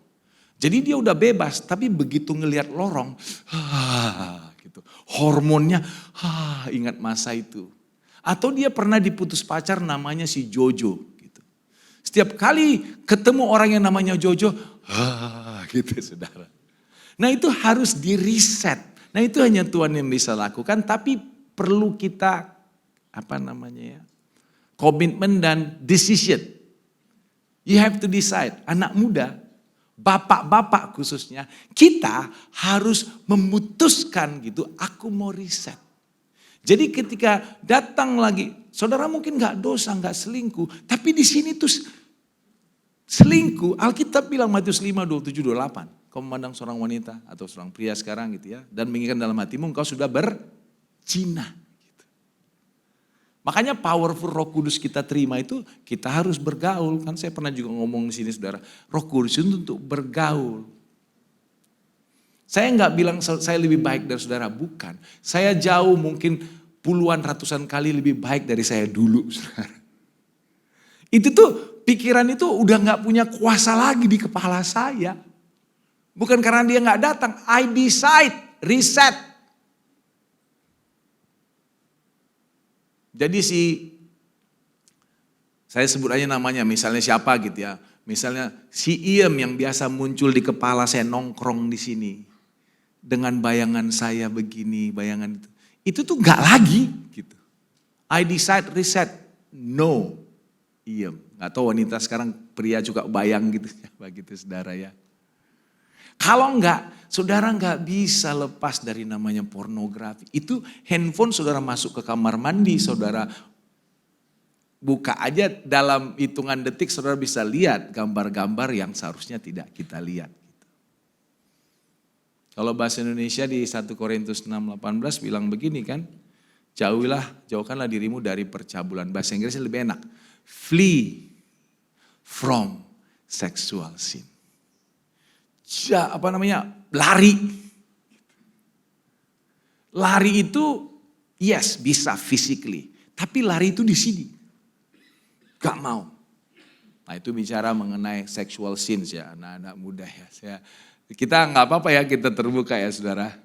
Jadi dia udah bebas tapi begitu ngelihat lorong. Gitu. Hormonnya ingat masa itu. Atau dia pernah diputus pacar namanya si Jojo. Setiap kali ketemu orang yang namanya Jojo, gitu saudara. Nah itu harus di reset. Nah itu hanya Tuhan yang bisa lakukan, tapi perlu kita komitmen dan decision. You have to decide. Anak muda, bapak-bapak khususnya, kita harus memutuskan gitu. Aku mau reset. Jadi ketika datang lagi, saudara mungkin gak dosa, gak selingkuh. Tapi di sini tuh selingkuh, Alkitab bilang Matius 5, 27, 28. Kau memandang seorang wanita atau seorang pria sekarang gitu ya. Dan menginginkan dalam hatimu engkau sudah berzina. Gitu. Makanya powerful Roh Kudus kita terima itu kita harus bergaul. Kan saya pernah juga ngomong di sini saudara. Roh Kudus itu untuk bergaul. Saya nggak bilang saya lebih baik dari saudara, bukan. Saya jauh mungkin puluhan ratusan kali lebih baik dari saya dulu. Saudara. Itu tuh pikiran itu udah nggak punya kuasa lagi di kepala saya. Bukan karena dia nggak datang, I decide, reset. Jadi saya sebut aja namanya, misalnya siapa gitu ya. Misalnya si Iem yang biasa muncul di kepala saya nongkrong di sini. Dengan bayangan saya begini, bayangan itu. Itu tuh gak lagi gitu. I decide reset. No. Iya. Gak tahu wanita sekarang pria juga bayang gitu. Begitu saudara ya. Kalau enggak, saudara enggak bisa lepas dari namanya pornografi. Itu handphone saudara masuk ke kamar mandi, saudara buka aja dalam hitungan detik saudara bisa lihat gambar-gambar yang seharusnya tidak kita lihat. Kalau bahasa Indonesia di 1 Korintus 6:18 bilang begini kan, jauhkanlah dirimu dari percabulan. Bahasa Inggrisnya lebih enak. Flee from sexual sin. Lari. Lari itu yes bisa physically, tapi lari itu di sini. Gak mau. Nah itu bicara mengenai sexual sins ya, anak-anak muda ya. Kita nggak apa-apa ya, kita terbuka ya saudara.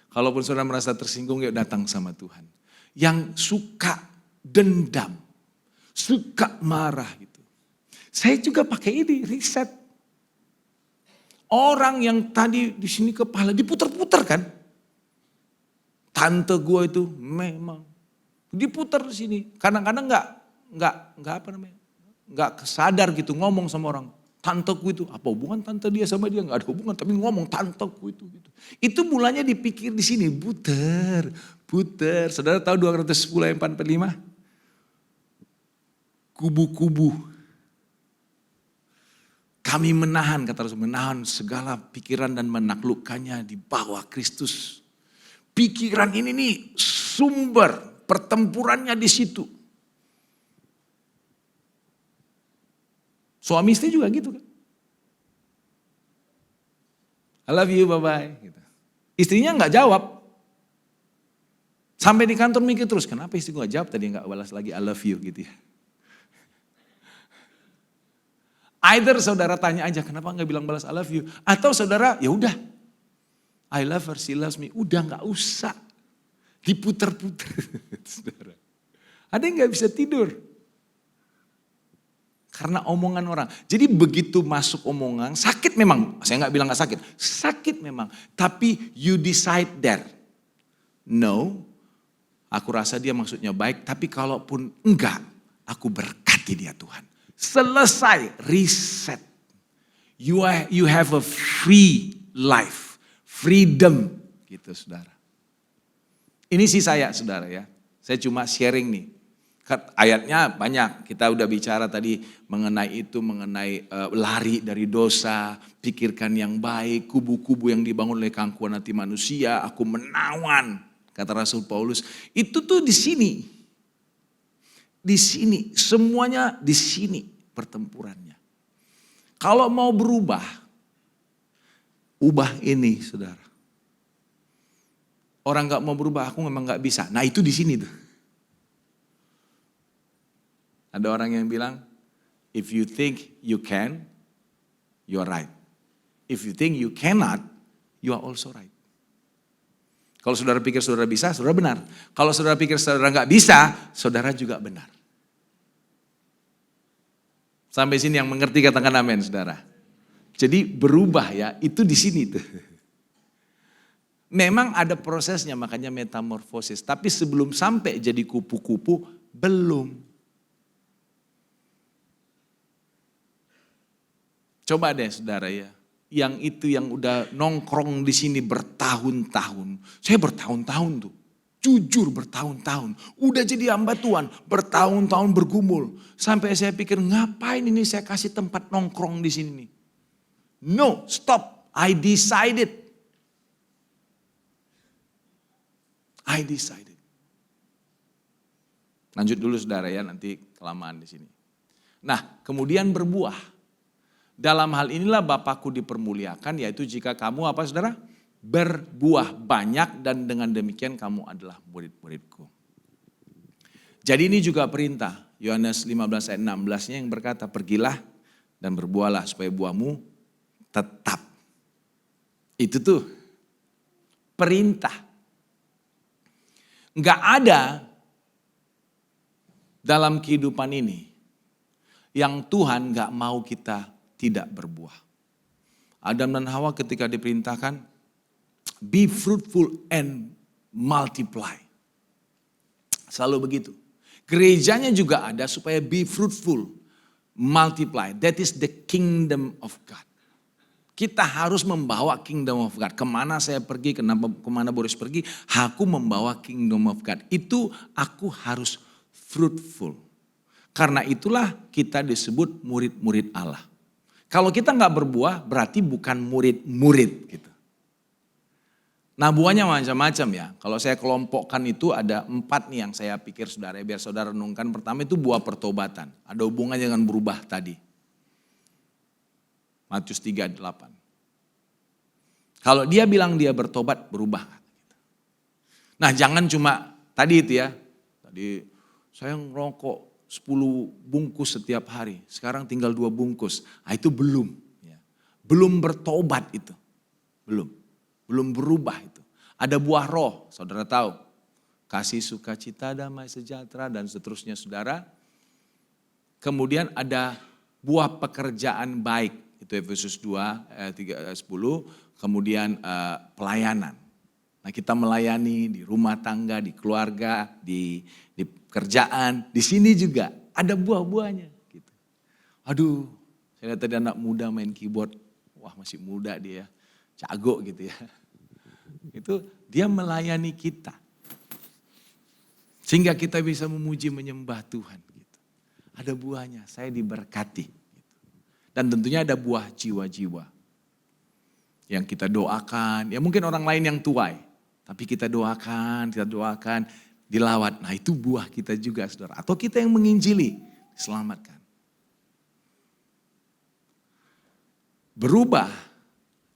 Kalaupun saudara merasa tersinggung, yuk datang sama Tuhan. Yang suka dendam, suka marah gitu. Saya juga pakai ini, riset. Orang yang tadi di sini kepala diputar-putar kan. Tante gue itu memang diputar di sini. Kadang-kadang nggak sadar gitu ngomong sama orang. Tanteku itu, apa hubungan tante dia sama dia? Nggak ada hubungan, tapi ngomong tanteku itu. Gitu. Itu mulanya dipikir di sini, puter. Saudara tahu 210 ayat 45? Kubu-kubu. Kami menahan, kata Rasul, menahan segala pikiran dan menaklukkannya di bawah Kristus. Pikiran ini nih sumber pertempurannya di situ. Suami istri juga gitu kan. I love you, bye-bye. Gitu. Istrinya nggak jawab. Sampai di kantor mikir terus, kenapa istri gue jawab tadi nggak balas lagi I love you gitu ya. Either saudara tanya aja kenapa nggak bilang balas I love you. Atau saudara ya udah I love her, she loves me. Udah nggak usah diputer-puter. Saudara. Ada yang nggak bisa tidur. Karena omongan orang. Jadi begitu masuk omongan, sakit memang. Saya nggak bilang nggak sakit. Sakit memang. Tapi you decide there. No, aku rasa dia maksudnya baik. Tapi kalaupun enggak, aku berkati dia Tuhan. Selesai, reset. You have a free life. Freedom. Gitu saudara. Ini sih saya saudara ya. Saya cuma sharing nih. Ayatnya banyak, kita udah bicara tadi mengenai itu, mengenai lari dari dosa, pikirkan yang baik, kubu-kubu yang dibangun oleh keangkuhan hati manusia, aku menawan, kata Rasul Paulus. Itu tuh di sini, semuanya di sini pertempurannya. Kalau mau berubah, ubah ini saudara. Orang gak mau berubah, aku memang gak bisa. Nah itu di sini tuh. Ada orang yang bilang, if you think you can, you are right. If you think you cannot, you are also right. Kalau saudara pikir saudara bisa, saudara benar. Kalau saudara pikir saudara nggak bisa, saudara juga benar. Sampai sini yang mengerti katakan amin, saudara. Jadi berubah ya, itu di sini tuh. Memang ada prosesnya, makanya metamorfosis. Tapi sebelum sampai jadi kupu-kupu, belum. Coba deh saudara ya, yang itu yang udah nongkrong di sini bertahun-tahun. Saya bertahun-tahun tuh, jujur bertahun-tahun. Udah jadi hamba Tuhan, bertahun-tahun bergumul. Sampai saya pikir ngapain ini saya kasih tempat nongkrong di sini nih. No, stop, I decided. Lanjut dulu saudara ya, nanti kelamaan di sini. Nah, kemudian berbuah. Dalam hal inilah Bapakku dipermuliakan, yaitu jika kamu apa saudara? Berbuah banyak dan dengan demikian kamu adalah murid-muridku. Jadi ini juga perintah, Yohanes 15 ayat 16-nya yang berkata, pergilah dan berbuahlah supaya buahmu tetap. Itu tuh perintah. Enggak ada dalam kehidupan ini yang Tuhan enggak mau kita tidak berbuah. Adam dan Hawa ketika diperintahkan, be fruitful and multiply. Selalu begitu. Gerejanya juga ada supaya be fruitful, multiply. That is the kingdom of God. Kita harus membawa kingdom of God. Kemana saya pergi, kemana Boris pergi, aku membawa kingdom of God. Itu aku harus fruitful. Karena itulah kita disebut murid-murid Allah. Kalau kita nggak berbuah berarti bukan murid-murid gitu. Nah buahnya macam-macam ya. Kalau saya kelompokkan itu ada 4 nih yang saya pikir saudara, biar saudara renungkan. Pertama itu buah pertobatan. Ada hubungannya dengan berubah tadi. Matius 3:8. Kalau dia bilang dia bertobat, berubah. Nah jangan cuma tadi itu ya. Tadi saya ngerokok 10 bungkus setiap hari. Sekarang tinggal 2 bungkus. Nah itu belum. Ya. Belum bertobat itu. Belum berubah itu. Ada buah roh, saudara tahu. Kasih, sukacita, damai, sejahtera, dan seterusnya saudara. Kemudian ada buah pekerjaan baik. Itu Efesus 2, 10. Kemudian pelayanan. Nah kita melayani di rumah tangga, di keluarga, di pekerjaan. Di sini juga ada buah-buahnya. Gitu. Aduh, saya lihat tadi anak muda main keyboard. Wah masih muda dia, jago gitu ya. Itu dia melayani kita. Sehingga kita bisa memuji menyembah Tuhan. Gitu. Ada buahnya, saya diberkati. Gitu. Dan tentunya ada buah jiwa-jiwa. Yang kita doakan, ya mungkin orang lain yang tuai. Tapi kita doakan dilawat. Nah itu buah kita juga saudara. Atau kita yang menginjili, diselamatkan. Berubah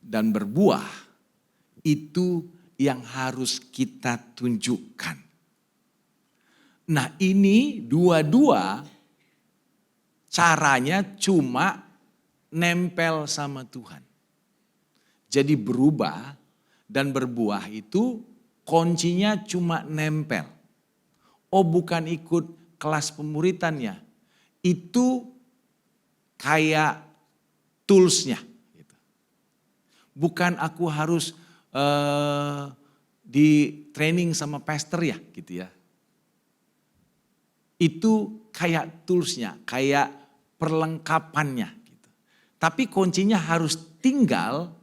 dan berbuah itu yang harus kita tunjukkan. Nah ini dua-dua caranya cuma nempel sama Tuhan. Jadi berubah dan berbuah itu kuncinya cuma nempel. Oh bukan ikut kelas pemuritannya. Itu kayak toolsnya. Bukan aku harus di training sama pastor ya gitu ya. Itu kayak toolsnya, kayak perlengkapannya. Gitu. Tapi kuncinya harus tinggal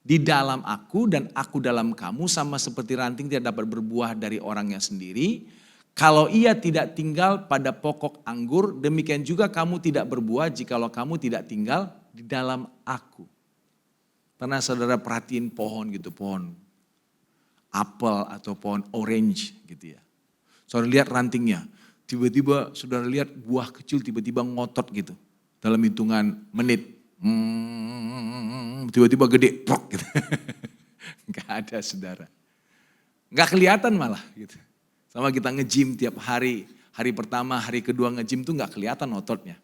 di dalam aku dan aku dalam kamu, sama seperti ranting tidak dapat berbuah dari orangnya sendiri. Kalau ia tidak tinggal pada pokok anggur, demikian juga kamu tidak berbuah jikalau kamu tidak tinggal di dalam aku. Pernah saudara perhatiin pohon gitu, pohon apel atau pohon orange gitu ya. Saudara lihat rantingnya, tiba-tiba saudara lihat buah kecil tiba-tiba ngotot gitu. Dalam hitungan menit, tiba-tiba gede, prok gitu. Gak ada saudara. Gak kelihatan malah gitu. Sama kita nge-gym tiap hari, hari pertama, hari kedua nge-gym tuh gak kelihatan ototnya.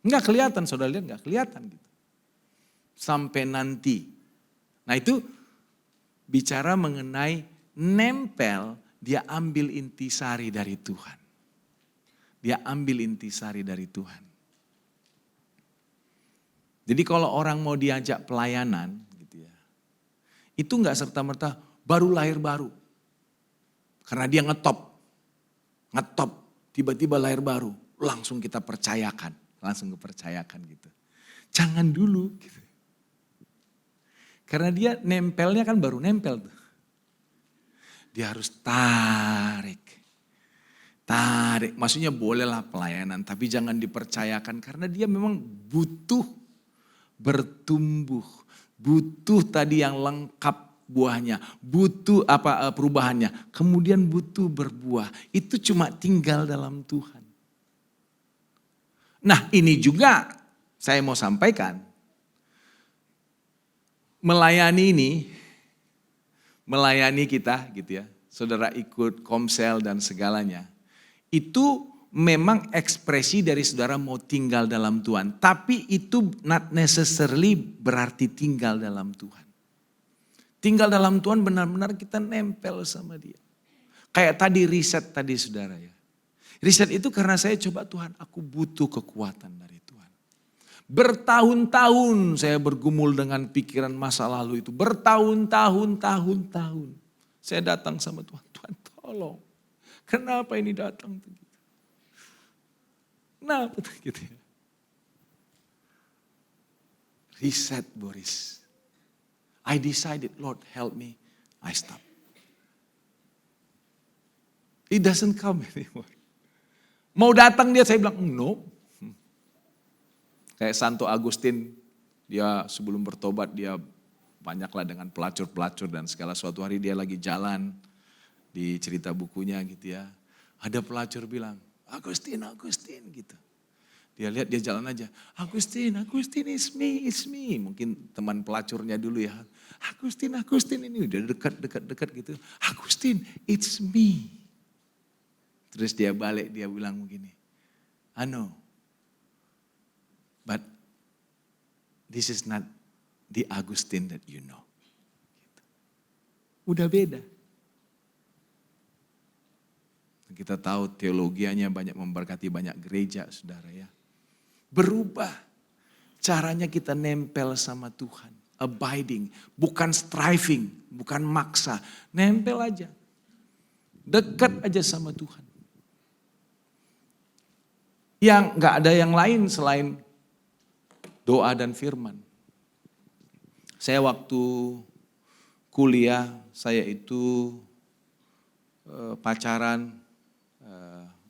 Gak kelihatan, saudara lihat gak kelihatan gitu. Sampai nanti. Nah itu bicara mengenai nempel, dia ambil intisari dari Tuhan. Dia ambil intisari dari Tuhan. Jadi kalau orang mau diajak pelayanan gitu ya, itu gak serta-merta baru lahir baru. Karena dia ngetop, tiba-tiba lahir baru, langsung kita percayakan, gitu. Jangan dulu gitu. Karena dia nempelnya kan baru nempel tuh. Dia harus tarik. Maksudnya bolehlah pelayanan tapi jangan dipercayakan karena dia memang butuh bertumbuh. Butuh tadi yang lengkap buahnya. Butuh perubahannya. Kemudian butuh berbuah. Itu cuma tinggal dalam Tuhan. Nah ini juga saya mau sampaikan. Melayani kita gitu ya, saudara ikut komsel dan segalanya. Itu memang ekspresi dari saudara mau tinggal dalam Tuhan. Tapi itu not necessarily berarti tinggal dalam Tuhan. Tinggal dalam Tuhan benar-benar kita nempel sama dia. Kayak tadi riset tadi saudara ya. Riset itu karena saya coba Tuhan aku butuh kekuatan dari Tuhan. Bertahun-tahun saya bergumul dengan pikiran masa lalu itu. Bertahun-tahun. Saya datang sama Tuhan. Tuhan tolong. Kenapa ini datang? Kenapa gitu ya? Riset Boris. I decided, Lord help me, I stop. It doesn't come anymore. Mau datang dia, saya bilang, no. Kayak Santo Agustin, dia sebelum bertobat dia banyaklah dengan pelacur-pelacur dan segala. Suatu hari dia lagi jalan di cerita bukunya gitu ya. Ada pelacur bilang, Agustin gitu. Dia lihat dia jalan aja, Agustin it's me. Mungkin teman pelacurnya dulu ya. Agustin ini udah dekat gitu. Agustin it's me. Terus dia balik dia bilang begini, I know. But this is not the Agustin that you know. Gitu. Udah beda. Kita tahu teologianya banyak memberkati banyak gereja, saudara ya. Berubah. Caranya kita nempel sama Tuhan. Abiding. Bukan striving. Bukan maksa. Nempel aja. Dekat aja sama Tuhan. Yang gak ada yang lain selain doa dan firman. Saya waktu kuliah, saya itu pacaran.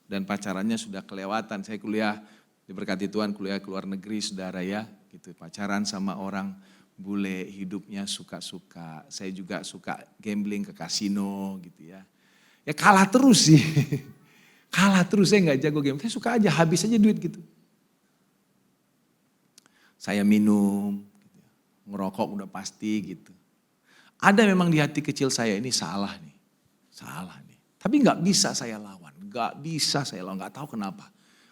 Dan pacarannya sudah kelewatan. Saya kuliah, diberkati Tuhan, kuliah ke luar negeri, saudara ya. Gitu, pacaran sama orang bule, hidupnya suka-suka. Saya juga suka gambling ke kasino gitu ya. Ya kalah terus sih. Kalah terus, saya gak jago gambling. Saya suka aja, habis aja duit gitu. Saya minum, gitu. Ngerokok udah pasti gitu. Ada memang di hati kecil saya, ini salah nih. Tapi gak bisa saya lawan. Gak bisa saya lawan, gak tahu kenapa.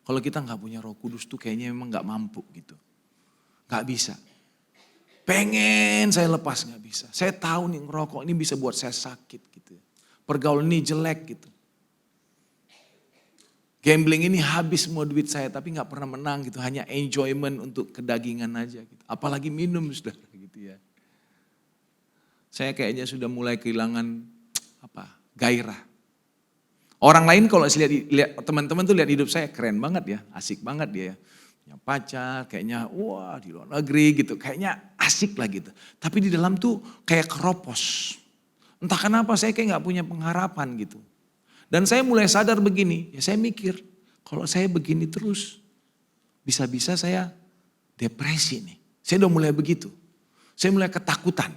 Kalau kita gak punya Roh Kudus tuh kayaknya memang gak mampu gitu. Gak bisa. Pengen saya lepas gak bisa. Saya tahu nih ngerokok ini bisa buat saya sakit gitu. Pergaulan ini jelek gitu. Gambling ini habis semua duit saya tapi gak pernah menang gitu. Hanya enjoyment untuk kedagingan aja gitu. Apalagi minum saudara gitu ya. Saya kayaknya sudah mulai kehilangan gairah. Orang lain kalau lihat teman-teman tuh lihat hidup saya keren banget ya, asik banget dia ya. Punya pacar, kayaknya wah di luar negeri gitu, kayaknya asik lah gitu. Tapi di dalam tuh kayak keropos. Entah kenapa saya kayak gak punya pengharapan gitu. Dan saya mulai sadar begini, ya saya mikir kalau saya begini terus bisa-bisa saya depresi nih. Saya udah mulai begitu, saya mulai ketakutan.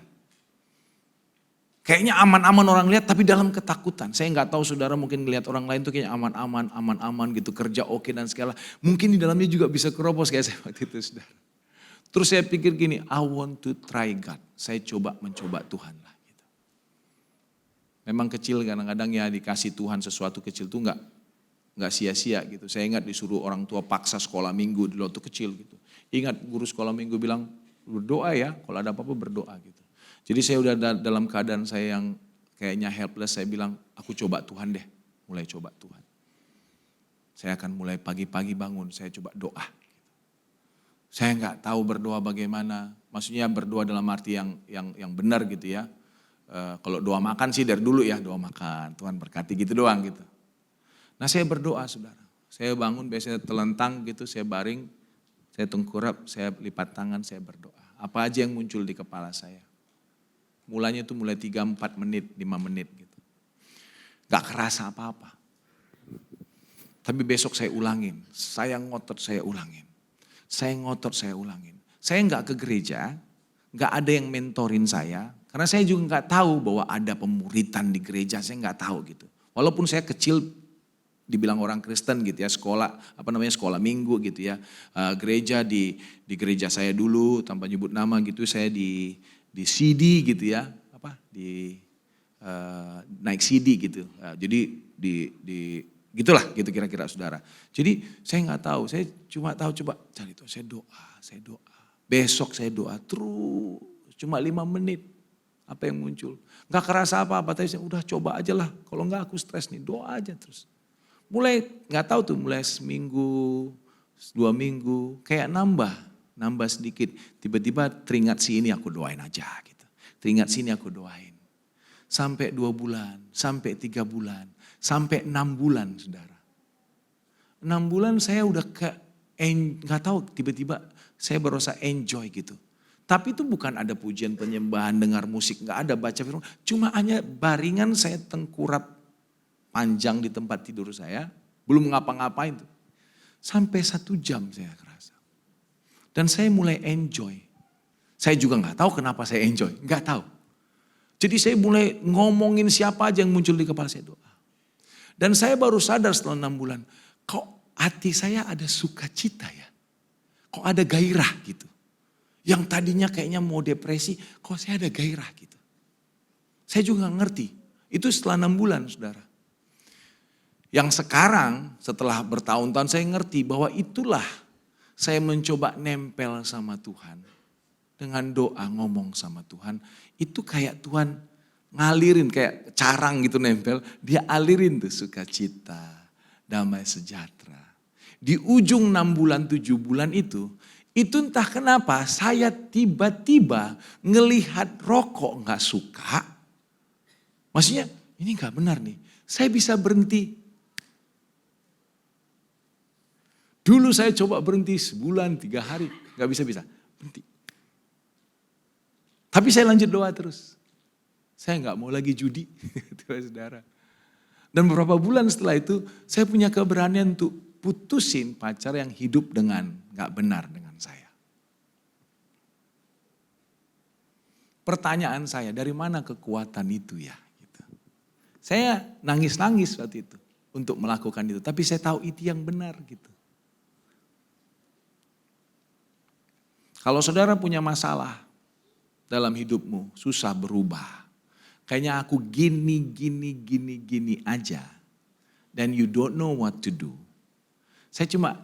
Kayaknya aman-aman orang lihat tapi dalam ketakutan. Saya gak tahu saudara mungkin ngelihat orang lain tuh kayaknya aman-aman gitu. Kerja oke dan segala. Mungkin di dalamnya juga bisa keropos kayak saya waktu itu saudara. Terus saya pikir gini, I want to try God. Saya mencoba Tuhan lah. Gitu. Memang kecil kadang-kadang ya dikasih Tuhan sesuatu kecil tuh gak sia-sia gitu. Saya ingat disuruh orang tua paksa sekolah minggu di waktu kecil gitu. Ingat guru sekolah minggu bilang berdoa ya, kalau ada apa-apa berdoa gitu. Jadi saya udah dalam keadaan saya yang kayaknya helpless, saya bilang aku coba Tuhan deh, mulai coba Tuhan. Saya akan mulai pagi-pagi bangun, saya coba doa. Saya nggak tahu berdoa bagaimana, maksudnya berdoa dalam arti yang benar gitu ya. Kalau doa makan sih dari dulu ya, doa makan, Tuhan berkati gitu doang gitu. Nah saya berdoa saudara, saya bangun biasanya telentang gitu, saya baring, saya tengkurap, saya lipat tangan, saya berdoa. Apa aja yang muncul di kepala saya. Mulanya itu mulai 3-4 menit, 5 menit gitu. Gak kerasa apa-apa. Tapi besok saya ulangin. Saya ngotot, saya ulangin. Saya ngotot, saya ulangin. Saya gak ke gereja, gak ada yang mentorin saya. Karena saya juga gak tahu bahwa ada pemuritan di gereja, saya gak tahu gitu. Walaupun saya kecil, dibilang orang Kristen gitu ya, sekolah minggu gitu ya. Gereja di gereja saya dulu, tanpa nyebut nama gitu, saya di CD gitu ya, naik CD gitu. Jadi gitulah gitu kira-kira saudara. Jadi saya nggak tahu, saya cuma tahu coba cari itu, saya doa. Besok saya doa terus, cuma 5 menit. Apa yang muncul? Nggak kerasa apa-apa, tapi saya udah coba aja lah. Kalau nggak aku stres nih, doa aja terus. Mulai nggak tahu tuh, mulai seminggu, 2 minggu, kayak nambah sedikit. Tiba-tiba teringat si ini aku doain aja gitu. Teringat sini aku doain. Sampai 2 bulan, sampai 3 bulan, sampai 6 bulan saudara. 6 bulan saya udah gak tahu tiba-tiba saya berasa enjoy gitu. Tapi itu bukan ada pujian penyembahan, dengar musik, nggak ada baca firman. Cuma hanya baringan saya tengkurap panjang di tempat tidur saya, belum ngapa-ngapain tuh. Sampai 1 jam saya kerasa. Dan saya mulai enjoy. Saya juga nggak tahu kenapa saya enjoy, nggak tahu. Jadi saya mulai ngomongin siapa aja yang muncul di kepala saya, doa. Dan saya baru sadar setelah 6 bulan, kok hati saya ada sukacita ya. Kok ada gairah gitu. Yang tadinya kayaknya mau depresi, kok saya ada gairah gitu. Saya juga gak ngerti. Itu setelah 6 bulan, saudara. Yang sekarang setelah bertahun-tahun saya ngerti bahwa itulah saya mencoba nempel sama Tuhan. Dengan doa ngomong sama Tuhan. Itu kayak Tuhan ngalirin kayak carang gitu nempel. Dia alirin tuh sukacita, damai sejahtera. Di ujung 6 bulan, 7 bulan itu entah kenapa saya tiba-tiba ngelihat rokok gak suka. Maksudnya ini gak benar nih. Saya bisa berhenti. Dulu saya coba berhenti sebulan, 3 hari. Gak bisa-bisa. Berhenti. Tapi saya lanjut doa terus. Saya gak mau lagi judi. Saudara. Dan beberapa bulan setelah itu saya punya keberanian untuk putusin pacar yang hidup dengan gak benar dengan saya. Pertanyaan saya, dari mana kekuatan itu ya? Gitu. Saya nangis-nangis waktu itu untuk melakukan itu. Tapi saya tahu itu yang benar gitu. Kalau saudara punya masalah dalam hidupmu, susah berubah. Kayaknya aku gini aja. Dan you don't know what to do. Saya cuma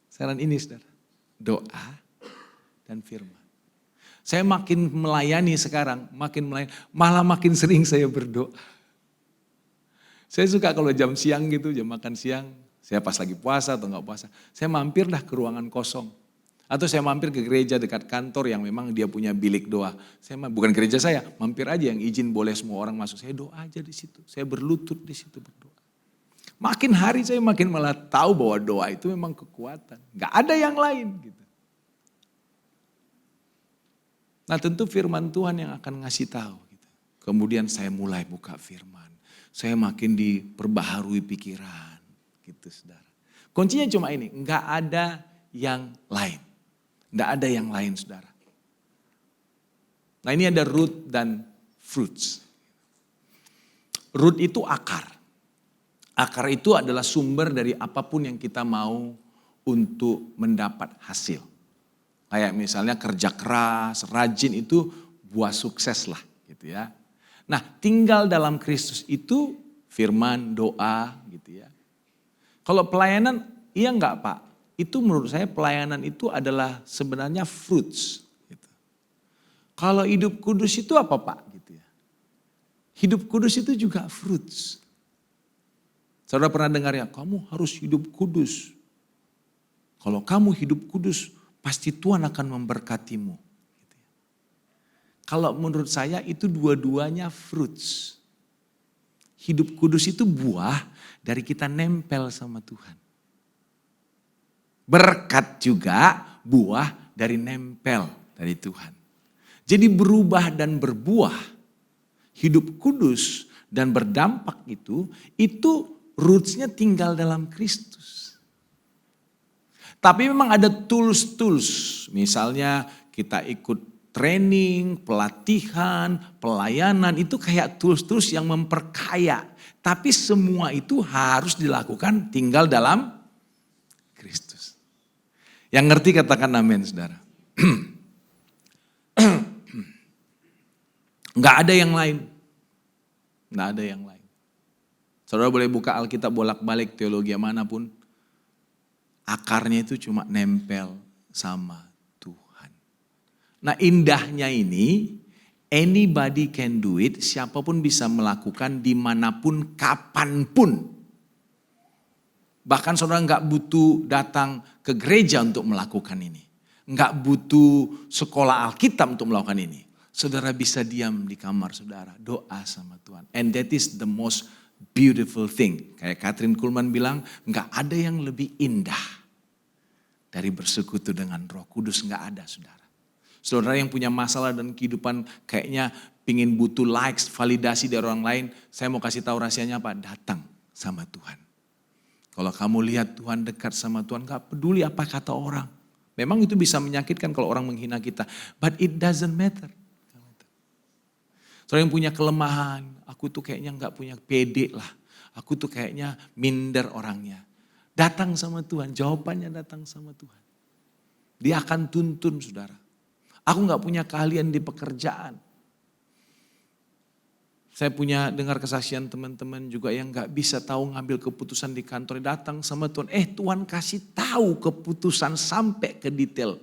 saran ini saudara, doa dan firman. Saya makin melayani sekarang, malah makin sering saya berdoa. Saya suka kalau jam siang gitu, jam makan siang, saya pas lagi puasa atau enggak puasa, saya mampir dah ke ruangan kosong. Atau saya mampir ke gereja dekat kantor yang memang dia punya bilik doa. Bukan gereja saya, mampir aja yang izin boleh semua orang masuk. Saya doa aja di situ, saya berlutut di situ berdoa. Makin hari saya makin malah tahu bahwa doa itu memang kekuatan. Gak ada yang lain gitu. Nah tentu firman Tuhan yang akan ngasih tahu. Gitu. Kemudian saya mulai buka firman. Saya makin diperbaharui pikiran. Gitu saudara. Kuncinya cuma ini, gak ada yang lain. Gak ada yang lain saudara. Nah ini ada root dan fruits. Root itu akar. Akar itu adalah sumber dari apapun yang kita mau untuk mendapat hasil. Kayak misalnya kerja keras, rajin itu buah sukses lah gitu ya. Nah tinggal dalam Kristus itu firman, doa gitu ya. Kalau pelayanan, iya enggak Pak? Itu menurut saya pelayanan itu adalah sebenarnya fruits. Gitu. Kalau hidup kudus itu apa Pak? Gitu ya. Hidup kudus itu juga fruits. Saudara pernah dengar ya, kamu harus hidup kudus. Kalau kamu hidup kudus, pasti Tuhan akan memberkatimu. Kalau menurut saya itu dua-duanya fruits. Hidup kudus itu buah dari kita nempel sama Tuhan. Berkat juga buah dari nempel dari Tuhan. Jadi berubah dan berbuah, hidup kudus dan berdampak itu rootsnya tinggal dalam Kristus. Tapi memang ada tools-tools. Misalnya kita ikut training, pelatihan, pelayanan. Itu kayak tools-tools yang memperkaya. Tapi semua itu harus dilakukan tinggal dalam Kristus. Yang ngerti katakan amin saudara. Nggak ada yang lain. Nggak ada yang lain. Saudara boleh buka Alkitab bolak-balik teologi manapun. Akarnya itu cuma nempel sama Tuhan. Nah indahnya ini, anybody can do it, siapapun bisa melakukan dimanapun, kapanpun. Bahkan saudara nggak butuh datang ke gereja untuk melakukan ini. Nggak butuh sekolah Alkitab untuk melakukan ini. Saudara bisa diam di kamar saudara, doa sama Tuhan. And that is the most beautiful thing. Kayak Kathryn Kuhlman bilang, nggak ada yang lebih indah dari bersekutu dengan Roh Kudus, nggak ada saudara. Saudara yang punya masalah dan kehidupan kayaknya pingin butuh likes, validasi dari orang lain. Saya mau kasih tahu rahasianya apa? Datang sama Tuhan. Kalau kamu lihat Tuhan dekat sama Tuhan, gak peduli apa kata orang. Memang itu bisa menyakitkan kalau orang menghina kita. But it doesn't matter. Saudara yang punya kelemahan, aku tuh kayaknya gak punya pede lah. Aku tuh kayaknya minder orangnya. Datang sama Tuhan, jawabannya datang sama Tuhan. Dia akan tuntun saudara. Aku gak punya keahlian di pekerjaan. Saya punya dengar kesaksian teman-teman juga yang gak bisa tahu ngambil keputusan di kantor. Datang sama Tuhan, Tuhan kasih tahu keputusan sampai ke detail.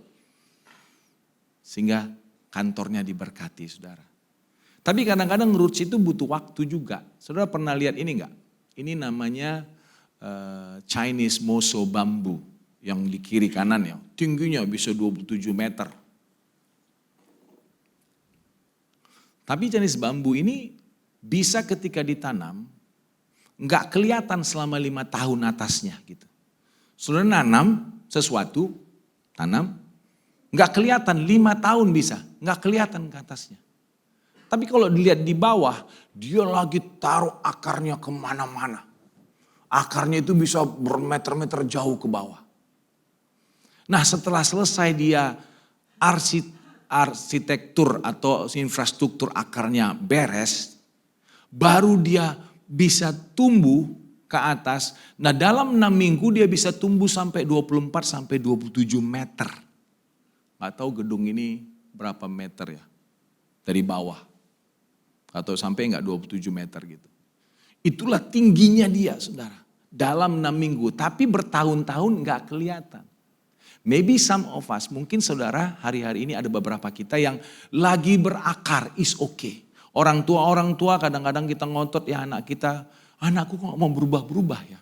Sehingga kantornya diberkati saudara. Tapi kadang-kadang roots itu butuh waktu juga. Saudara pernah lihat ini gak? Ini namanya Chinese Moso bambu. Yang di kiri kanan ya, tingginya bisa 27 meter. Tapi jenis bambu ini bisa ketika ditanam, nggak kelihatan selama 5 tahun atasnya gitu. Saudara nanam sesuatu, tanam, nggak kelihatan 5 tahun bisa, nggak kelihatan ke atasnya. Tapi kalau dilihat di bawah, dia lagi taruh akarnya kemana-mana. Akarnya itu bisa bermeter-meter jauh ke bawah. Nah setelah selesai dia arsitektur atau infrastruktur akarnya beres, baru dia bisa tumbuh ke atas. Nah dalam 6 minggu dia bisa tumbuh sampai 24 sampai 27 meter. Gak tahu gedung ini berapa meter ya dari bawah. Atau sampai enggak 27 meter gitu. Itulah tingginya dia saudara. Dalam 6 minggu tapi bertahun-tahun gak kelihatan. Maybe some of us, mungkin saudara hari-hari ini ada beberapa kita yang lagi berakar, is okay. Orang tua kadang-kadang kita ngotot ya anak kita, anakku kok mau berubah-berubah ya.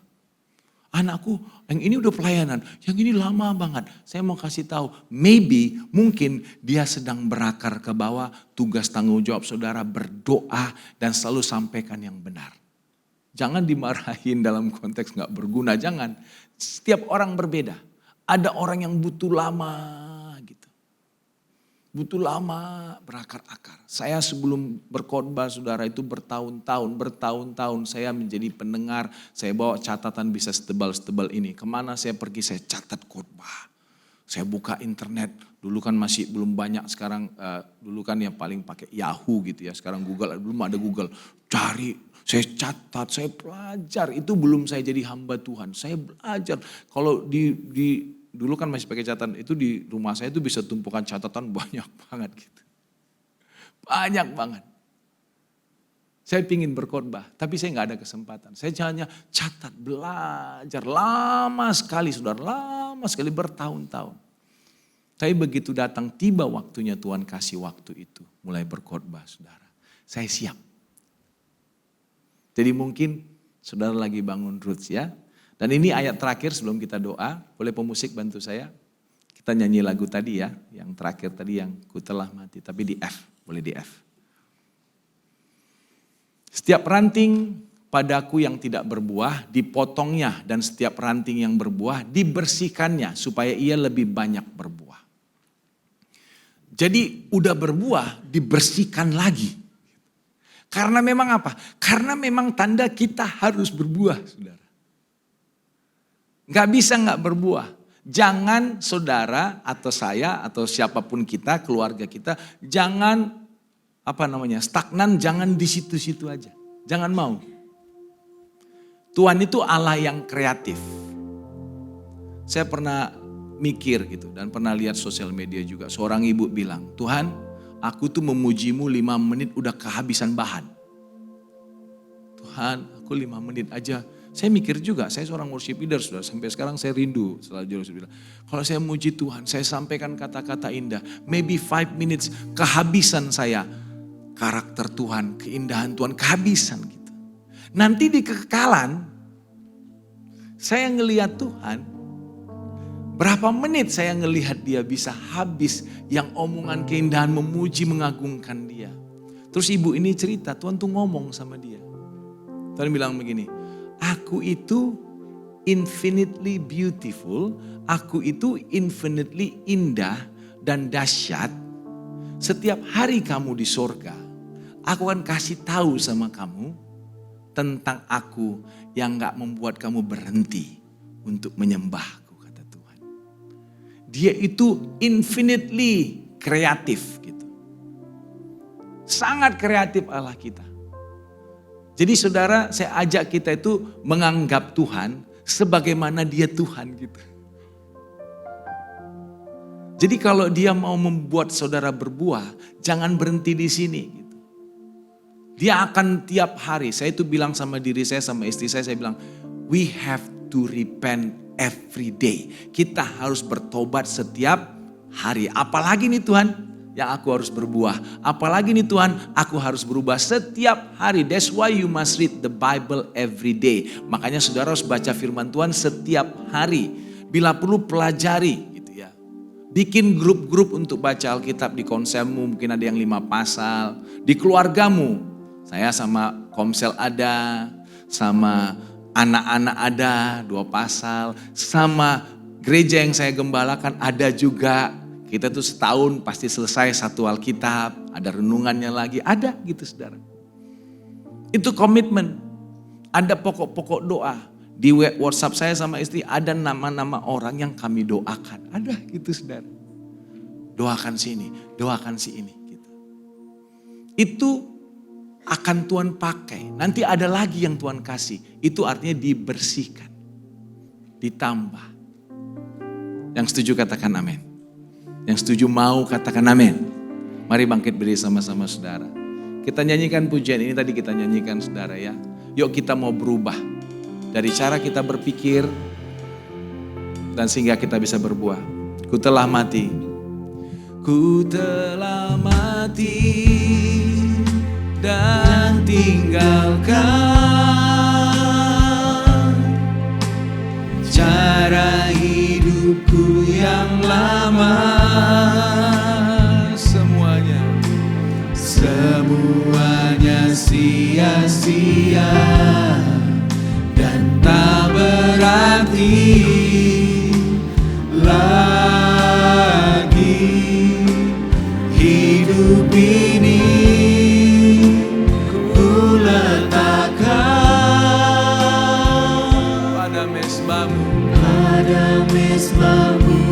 Anakku yang ini udah pelayanan, yang ini lama banget. Saya mau kasih tahu, maybe mungkin dia sedang berakar ke bawah, tugas tanggung jawab saudara berdoa dan selalu sampaikan yang benar. Jangan dimarahin dalam konteks gak berguna, jangan. Setiap orang berbeda. Ada orang yang butuh lama gitu. Butuh lama berakar-akar. Saya sebelum berkhotbah saudara itu bertahun-tahun saya menjadi pendengar. Saya bawa catatan bisa setebal-setebal ini. Kemana saya pergi saya catat khotbah. Saya buka internet. Dulu kan masih belum banyak sekarang. Dulu kan yang paling pakai Yahoo gitu ya. Sekarang Google, belum ada Google. Cari, saya catat, saya pelajar. Itu belum saya jadi hamba Tuhan. Saya belajar. Kalau dulu kan masih pakai catatan, itu di rumah saya itu bisa tumpukan catatan banyak banget gitu. Banyak banget. Saya pingin berkhotbah, tapi saya nggak ada kesempatan. Saya hanya catat, belajar, lama sekali saudara, lama sekali bertahun-tahun. Tapi begitu datang tiba waktunya Tuhan kasih waktu itu, mulai berkhotbah saudara. Saya siap. Jadi mungkin saudara lagi bangun roots ya. Dan ini ayat terakhir sebelum kita doa, boleh pemusik bantu saya. Kita nyanyi lagu tadi ya, yang terakhir tadi yang ku telah mati, tapi di F, boleh di F. Setiap ranting padaku yang tidak berbuah dipotongnya dan setiap ranting yang berbuah dibersihkannya supaya ia lebih banyak berbuah. Jadi udah berbuah dibersihkan lagi. Karena memang apa? Karena memang tanda kita harus berbuah saudara. Gak bisa gak berbuah. Jangan saudara atau saya atau siapapun kita, keluarga kita, jangan stagnan, jangan di situ-situ aja. Jangan mau. Tuhan itu Allah yang kreatif. Saya pernah mikir gitu dan pernah lihat sosial media juga. Seorang ibu bilang, Tuhan aku tuh memujimu 5 menit udah kehabisan bahan. Tuhan aku 5 menit aja. Saya mikir juga, saya seorang worship leader sudah sampai sekarang saya rindu selalu bilang. Kalau saya muji Tuhan, saya sampaikan kata-kata indah. Maybe 5 minutes kehabisan saya. Karakter Tuhan, keindahan Tuhan kehabisan gitu. Nanti di kekekalan, saya ngelihat Tuhan. Berapa menit saya ngelihat dia bisa habis yang omongan keindahan memuji mengagungkan dia. Terus ibu ini cerita, Tuhan tuh ngomong sama dia. Tuhan bilang begini, aku itu infinitely beautiful, aku itu infinitely indah dan dahsyat setiap hari kamu di sorga, aku akan kasih tahu sama kamu tentang aku yang gak membuat kamu berhenti untuk menyembahku, kata Tuhan. Dia itu infinitely kreatif gitu. Sangat kreatif Allah kita. Jadi saudara, saya ajak kita itu menganggap Tuhan sebagaimana dia Tuhan gitu. Jadi kalau dia mau membuat saudara berbuah, jangan berhenti di sini gitu. Dia akan tiap hari, saya itu bilang sama diri saya, sama istri saya bilang, we have to repent every day. Kita harus bertobat setiap hari. Apalagi nih Tuhan, yang aku harus berbuah. Apalagi nih Tuhan, aku harus berubah setiap hari. That's why you must read the Bible every day. Makanya saudara harus baca firman Tuhan setiap hari. Bila perlu pelajari. Bikin grup-grup untuk baca Alkitab di konselmu, mungkin ada yang 5 pasal. Di keluargamu, saya sama komsel ada, sama anak-anak ada 2 pasal, sama gereja yang saya gembalakan ada juga. Kita tuh setahun pasti selesai 1 Alkitab, ada renungannya lagi, ada gitu saudara. Itu komitmen, ada pokok-pokok doa. Di WhatsApp saya sama istri ada nama-nama orang yang kami doakan. Ada gitu saudara. Doakan si ini, doakan si ini. Gitu. Itu akan Tuhan pakai. Nanti ada lagi yang Tuhan kasih. Itu artinya dibersihkan. Ditambah. Yang setuju katakan amin. Yang setuju mau katakan amin. Mari bangkit berdiri sama-sama saudara. Kita nyanyikan pujian ini tadi kita nyanyikan saudara ya. Yuk kita mau berubah. Dari cara kita berpikir dan sehingga kita bisa berbuah. Ku telah mati. Ku telah mati dan tinggalkan cara hidupku yang lama. Semuanya sia-sia. Dan tak berarti lagi hidup ini ku letakkan pada mezbamu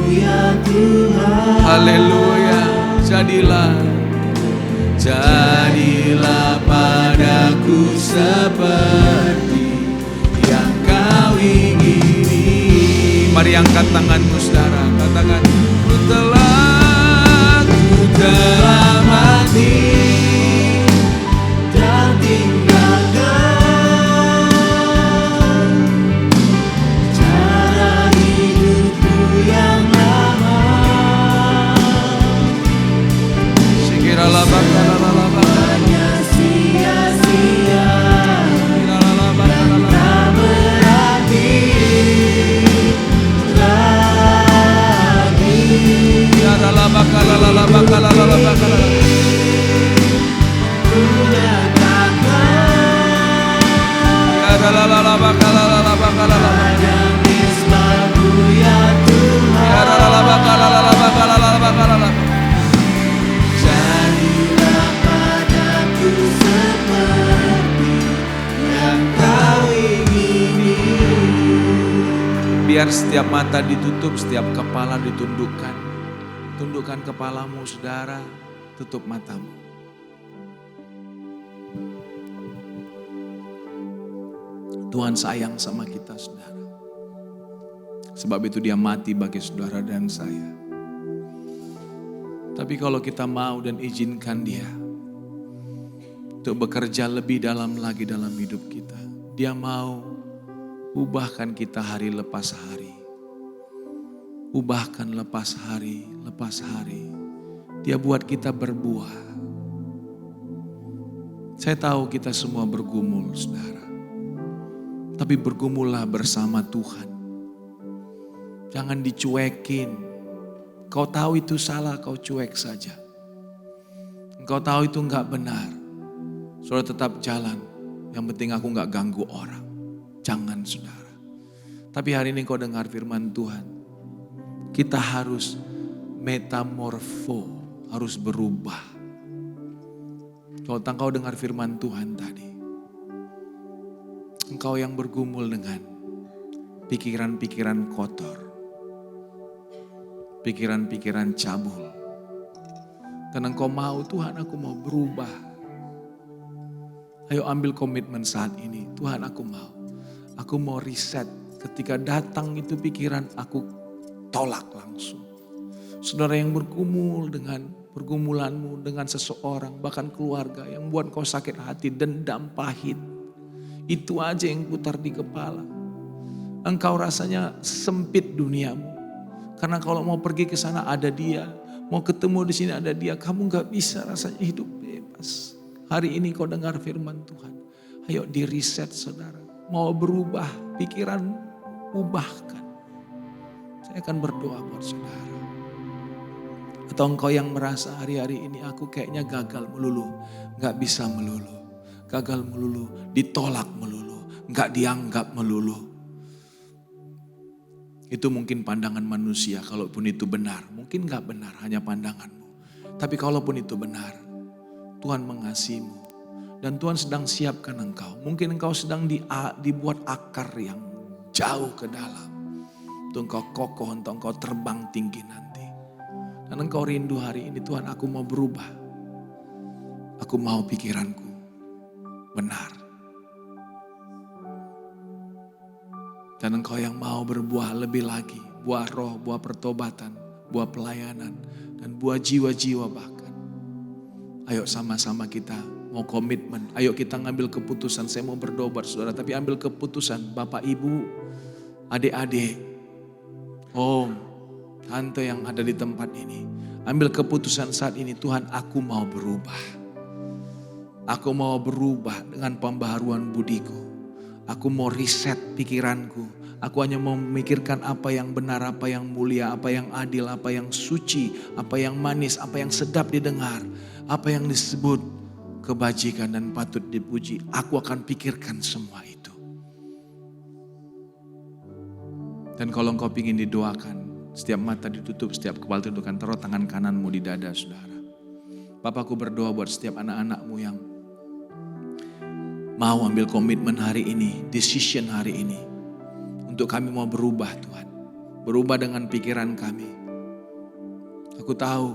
ya Tuhan. Haleluya. Jadilah padaku seperti mari angkat tanganmu saudara, katakan ku telah mati dan tinggalkan cara hidupku yang lama. Sekiralah hanya sia-sia. Jadilah padaku seperti yang kau ingini. Biar setiap mata ditutup, setiap kepala ditundukkan. Tundukkan kepalamu saudara, tutup matamu. Tuhan sayang sama kita saudara. Sebab itu dia mati bagi saudara dan saya. Tapi kalau kita mau dan izinkan dia untuk bekerja lebih dalam lagi dalam hidup kita. Dia mau ubahkan kita hari lepas hari. Ubahkan lepas hari. Dia buat kita berbuah. Saya tahu kita semua bergumul, saudara. Tapi bergumullah bersama Tuhan. Jangan dicuekin. Kau tahu itu salah, kau cuek saja. Engkau tahu itu enggak benar. Saudara tetap jalan. Yang penting aku enggak ganggu orang. Jangan saudara. Tapi hari ini kau dengar firman Tuhan. Kita harus metamorfo. harus berubah. Kalau engkau dengar firman Tuhan tadi, engkau yang bergumul dengan pikiran-pikiran kotor, pikiran-pikiran cabul, dan engkau mau, Tuhan aku mau berubah. Ayo ambil komitmen saat ini, Tuhan aku mau reset. Ketika datang itu pikiran, aku tolak langsung. Saudara yang bergumul dengan pergumulanmu dengan seseorang, bahkan keluarga yang buat kau sakit hati, dendam pahit, itu aja yang putar di kepala. Engkau rasanya sempit duniamu, karena kalau mau pergi ke sana ada dia, mau ketemu di sini ada dia, kamu gak bisa rasanya hidup bebas. Hari ini kau dengar firman Tuhan, ayo di reset saudara, mau berubah pikiran, ubahkan. Saya akan berdoa buat saudara. Atau engkau yang merasa hari-hari ini aku kayaknya gagal melulu, gak bisa melulu, gagal melulu, ditolak melulu, gak dianggap melulu. Itu mungkin pandangan manusia, kalaupun itu benar. Mungkin gak benar, hanya pandanganmu. Tapi kalaupun itu benar, Tuhan mengasihimu. Dan Tuhan sedang siapkan engkau. Mungkin engkau sedang dibuat akar yang jauh ke dalam. Untuk engkau kokoh, untuk engkau terbang tinggi nanti. Dan engkau rindu hari ini, Tuhan aku mau berubah. Aku mau pikiranku benar. Dan engkau yang mau berbuah lebih lagi. Buah roh, buah pertobatan, buah pelayanan, dan buah jiwa-jiwa bahkan. Ayo sama-sama kita mau komitmen. Ayo kita ngambil keputusan. Saya mau berdoa saudara, tapi ambil keputusan. Bapak, Ibu, adik-adik, om, tante yang ada di tempat ini. Ambil keputusan saat ini, Tuhan aku mau berubah. Aku mau berubah dengan pembaharuan budiku. Aku mau reset pikiranku. Aku hanya mau memikirkan apa yang benar, apa yang mulia, apa yang adil, apa yang suci, apa yang manis, apa yang sedap didengar. Apa yang disebut kebajikan dan patut dipuji. Aku akan pikirkan semua itu. Dan kalau engkau ingin didoakan, setiap mata ditutup, setiap kepala tundukkan, taruh tangan kananmu di dada saudara. Bapakku berdoa buat setiap anak-anakmu yang mau ambil komitmen hari ini, decision hari ini. Untuk kami mau berubah Tuhan. Berubah dengan pikiran kami. Aku tahu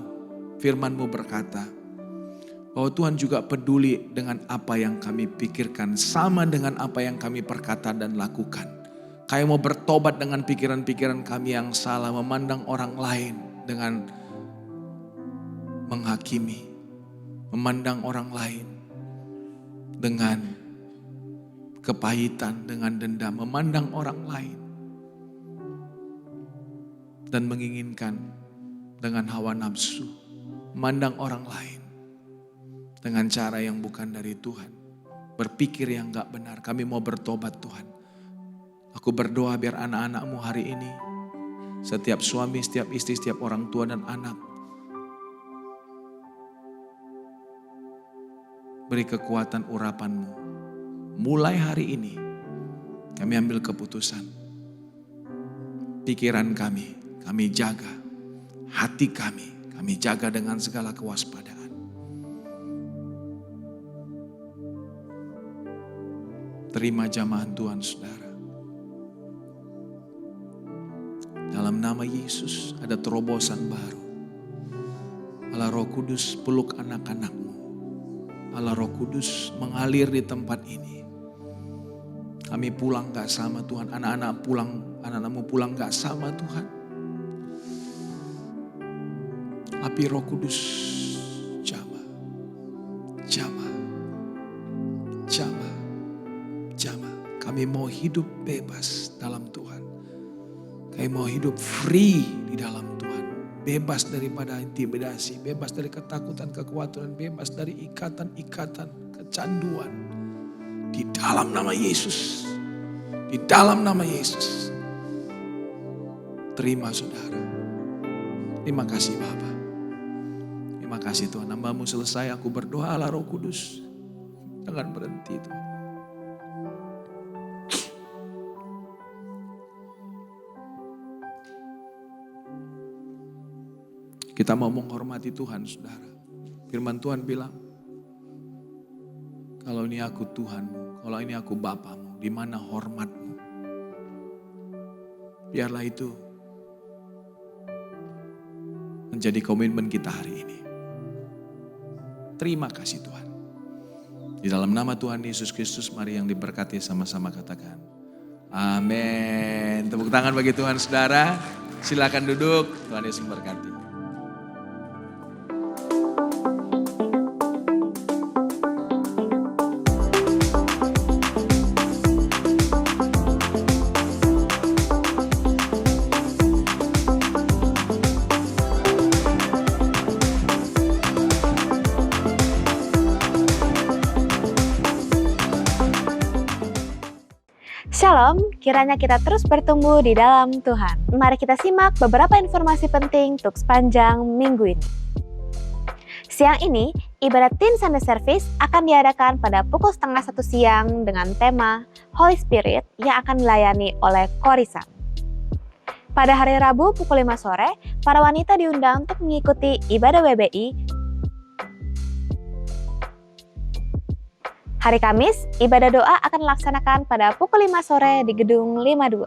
firman-Mu berkata bahwa Tuhan juga peduli dengan apa yang kami pikirkan. Sama dengan apa yang kami perkata dan lakukan. Kami mau bertobat dengan pikiran-pikiran kami yang salah. Memandang orang lain dengan menghakimi. Memandang orang lain dengan kepahitan, dengan dendam. Memandang orang lain. Dan menginginkan dengan hawa nafsu. Memandang orang lain dengan cara yang bukan dari Tuhan. Berpikir yang gak benar. Kami mau bertobat Tuhan. Aku berdoa biar anak-anak-Mu hari ini, setiap suami, setiap istri, setiap orang tua dan anak, beri kekuatan urapan-Mu. Mulai hari ini, kami ambil keputusan. Pikiran kami jaga. Hati kami jaga dengan segala kewaspadaan. Terima jamahan Tuhan saudara. Dalam nama Yesus ada terobosan baru. Allah Roh Kudus peluk anak-anak-Mu. Allah Roh Kudus mengalir di tempat ini. Kami pulang gak sama Tuhan. Anak-anak-Mu pulang gak sama Tuhan. Api Roh Kudus jamah. Kami mau hidup bebas dalam Tuhan. Kami mau hidup free di dalam Tuhan. Bebas daripada intimidasi, bebas dari ketakutan, kekhawatiran, bebas dari ikatan-ikatan, kecanduan. Di dalam nama Yesus. Di dalam nama Yesus. Terima saudara. Terima kasih Bapa. Terima kasih Tuhan. Hamba-Mu selesai, aku berdoa Allah Roh Kudus. Jangan berhenti Tuhan. Kita mau menghormati Tuhan, saudara. Firman Tuhan bilang, kalau ini aku Tuhanmu, kalau ini aku Bapamu, di mana hormatmu? Biarlah itu menjadi komitmen kita hari ini. Terima kasih Tuhan. Di dalam nama Tuhan Yesus Kristus, mari yang diberkati sama-sama katakan, amin. Tepuk tangan bagi Tuhan, saudara. Silakan duduk, Tuhan Yesus memberkati. Shalom, kiranya kita terus bertumbuh di dalam Tuhan. Mari kita simak beberapa informasi penting untuk sepanjang minggu ini. Siang ini, ibadat Teen Sunday Service akan diadakan pada pukul 12:30 siang dengan tema Holy Spirit yang akan dilayani oleh Korisan. Pada hari Rabu pukul 5 sore, para wanita diundang untuk mengikuti ibadah WBI. Hari Kamis, ibadah doa akan dilaksanakan pada pukul 5 sore di gedung 52.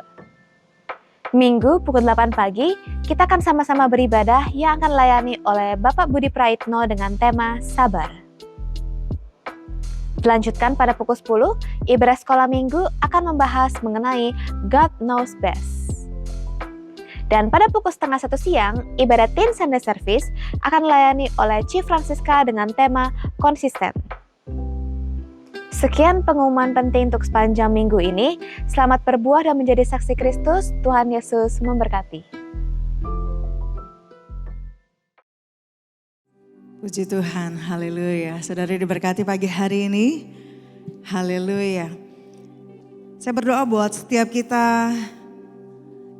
Minggu pukul 8 pagi, kita akan sama-sama beribadah yang akan dilayani oleh Bapak Budi Praitno dengan tema Sabar. Dilanjutkan pada pukul 10, ibadah sekolah minggu akan membahas mengenai God Knows Best. Dan pada pukul 12:30 siang, ibadah Teen Sunday Service akan dilayani oleh Chief Francisca dengan tema Konsisten. Sekian pengumuman penting untuk sepanjang minggu ini. Selamat berbuah dan menjadi saksi Kristus. Tuhan Yesus memberkati. Puji Tuhan, haleluya. Saudara diberkati pagi hari ini, haleluya. Saya berdoa buat setiap kita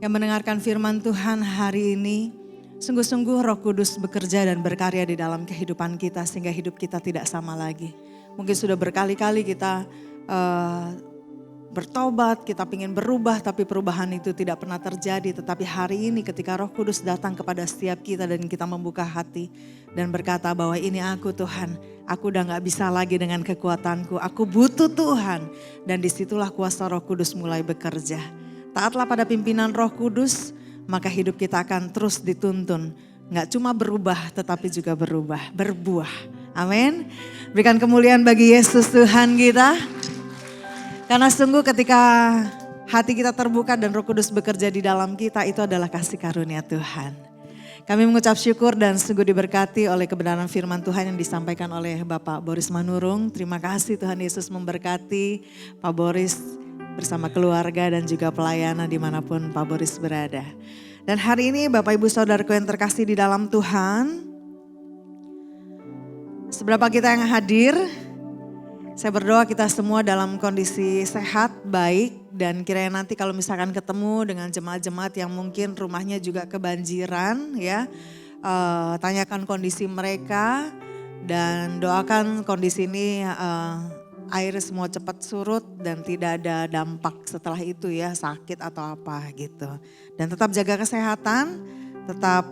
yang mendengarkan firman Tuhan hari ini, sungguh-sungguh Roh Kudus bekerja dan berkarya di dalam kehidupan kita sehingga hidup kita tidak sama lagi. Mungkin sudah berkali-kali kita bertobat, kita ingin berubah tapi perubahan itu tidak pernah terjadi. Tetapi hari ini ketika Roh Kudus datang kepada setiap kita dan kita membuka hati dan berkata bahwa ini aku Tuhan, aku udah gak bisa lagi dengan kekuatanku, aku butuh Tuhan. Dan disitulah kuasa Roh Kudus mulai bekerja. Taatlah pada pimpinan Roh Kudus, maka hidup kita akan terus dituntun. Gak cuma berubah tetapi juga berbuah. Amin. Berikan kemuliaan bagi Yesus Tuhan kita. Karena sungguh ketika hati kita terbuka dan Roh Kudus bekerja di dalam kita, itu adalah kasih karunia Tuhan. Kami mengucap syukur dan sungguh diberkati oleh kebenaran firman Tuhan yang disampaikan oleh Bapak Boris Manurung. Terima kasih Tuhan Yesus memberkati Pak Boris bersama keluarga dan juga pelayanan dimanapun Pak Boris berada. Dan hari ini Bapak Ibu Saudaraku yang terkasih di dalam Tuhan, seberapa kita yang hadir, saya berdoa kita semua dalam kondisi sehat, baik, dan kiranya nanti kalau misalkan ketemu dengan jemaat-jemaat yang mungkin rumahnya juga kebanjiran, ya, tanyakan kondisi mereka dan doakan kondisi ini air semua cepat surut dan tidak ada dampak setelah itu ya, sakit atau apa gitu. Dan tetap jaga kesehatan, tetap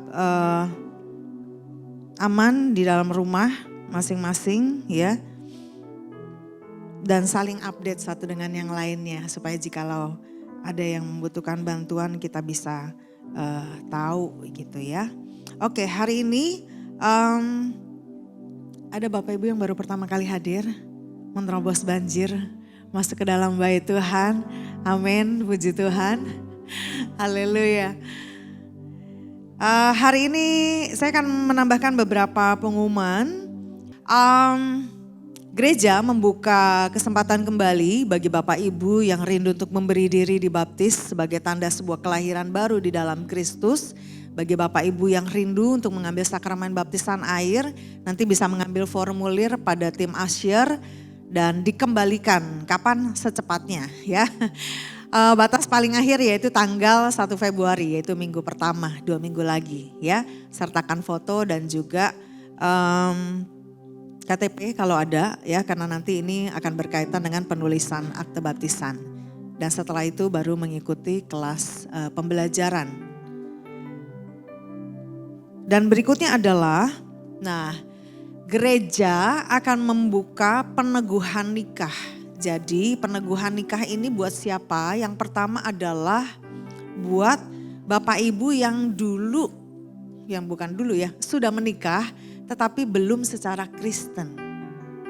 aman di dalam rumah masing-masing ya, dan saling update satu dengan yang lainnya supaya jikalau ada yang membutuhkan bantuan kita bisa tahu gitu ya. Oke, hari ini ada Bapak Ibu yang baru pertama kali hadir, menerobos banjir masuk ke dalam bait Tuhan. Amin, puji Tuhan, haleluya. Hari ini saya akan menambahkan beberapa pengumuman. Gereja membuka kesempatan kembali bagi Bapak Ibu yang rindu untuk memberi diri dibaptis sebagai tanda sebuah kelahiran baru di dalam Kristus. Bagi Bapak Ibu yang rindu untuk mengambil sakramen baptisan air, nanti bisa mengambil formulir pada tim Asyir dan dikembalikan kapan secepatnya ya. Batas paling akhir yaitu tanggal 1 Februari yaitu minggu pertama, 2 minggu lagi ya. Sertakan foto dan juga KTP kalau ada ya, karena nanti ini akan berkaitan dengan penulisan akte baptisan. Dan setelah itu baru mengikuti kelas pembelajaran. Dan berikutnya adalah, nah, gereja akan membuka peneguhan nikah. Jadi peneguhan nikah ini buat siapa? Yang pertama adalah buat Bapak Ibu yang dulu, yang bukan dulu ya, sudah menikah tetapi belum secara Kristen.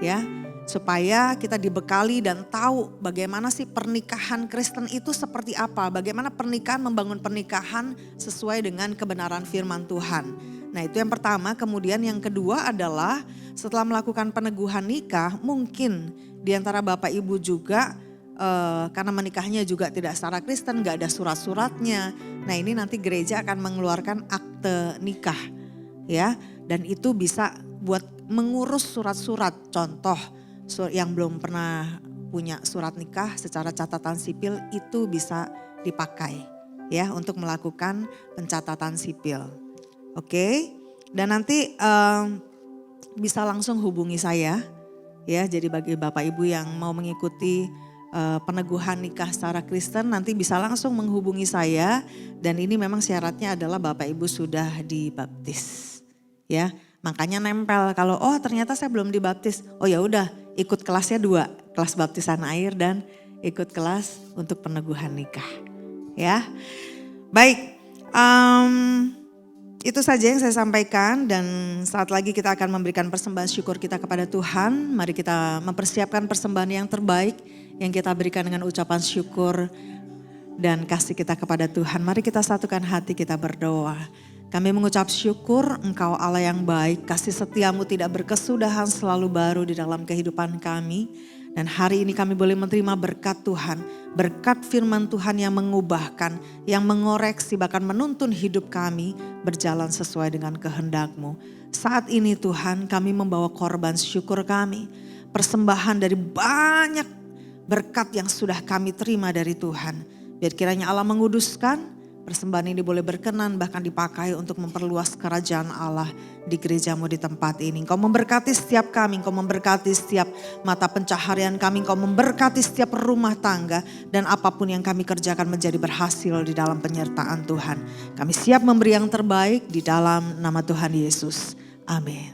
Ya, supaya kita dibekali dan tahu bagaimana sih pernikahan Kristen itu seperti apa. Bagaimana pernikahan, membangun pernikahan sesuai dengan kebenaran firman Tuhan. Nah itu yang pertama. Kemudian yang kedua adalah setelah melakukan peneguhan nikah, mungkin di antara Bapak Ibu juga karena menikahnya juga tidak secara Kristen, gak ada surat-suratnya. Nah ini nanti gereja akan mengeluarkan akte nikah ya. Dan itu bisa buat mengurus surat-surat. Contoh yang belum pernah punya surat nikah secara catatan sipil itu bisa dipakai ya untuk melakukan pencatatan sipil. Oke, dan nanti bisa langsung hubungi saya ya. Jadi bagi Bapak Ibu yang mau mengikuti peneguhan nikah secara Kristen nanti bisa langsung menghubungi saya. Dan ini memang syaratnya adalah Bapak Ibu sudah dibaptis ya. Makanya nempel kalau ternyata saya belum dibaptis. Oh ya udah, ikut kelasnya 2, kelas baptisan air dan ikut kelas untuk peneguhan nikah ya. Baik. Itu saja yang saya sampaikan dan saat lagi kita akan memberikan persembahan syukur kita kepada Tuhan. Mari kita mempersiapkan persembahan yang terbaik yang kita berikan dengan ucapan syukur dan kasih kita kepada Tuhan. Mari kita satukan hati, kita berdoa. Kami mengucap syukur Engkau Allah yang baik, kasih setiamu tidak berkesudahan selalu baru di dalam kehidupan kami. Dan hari ini kami boleh menerima berkat Tuhan, berkat firman Tuhan yang mengubahkan, yang mengoreksi bahkan menuntun hidup kami berjalan sesuai dengan kehendak-Mu. Saat ini Tuhan kami membawa korban syukur kami, persembahan dari banyak berkat yang sudah kami terima dari Tuhan. Biar kiranya Allah menguduskan, persembahan ini boleh berkenan bahkan dipakai untuk memperluas kerajaan Allah di gereja-Mu di tempat ini. Engkau memberkati setiap kami, Engkau memberkati setiap mata pencaharian kami, Engkau memberkati setiap rumah tangga dan apapun yang kami kerjakan menjadi berhasil di dalam penyertaan Tuhan. Kami siap memberi yang terbaik di dalam nama Tuhan Yesus. Amin.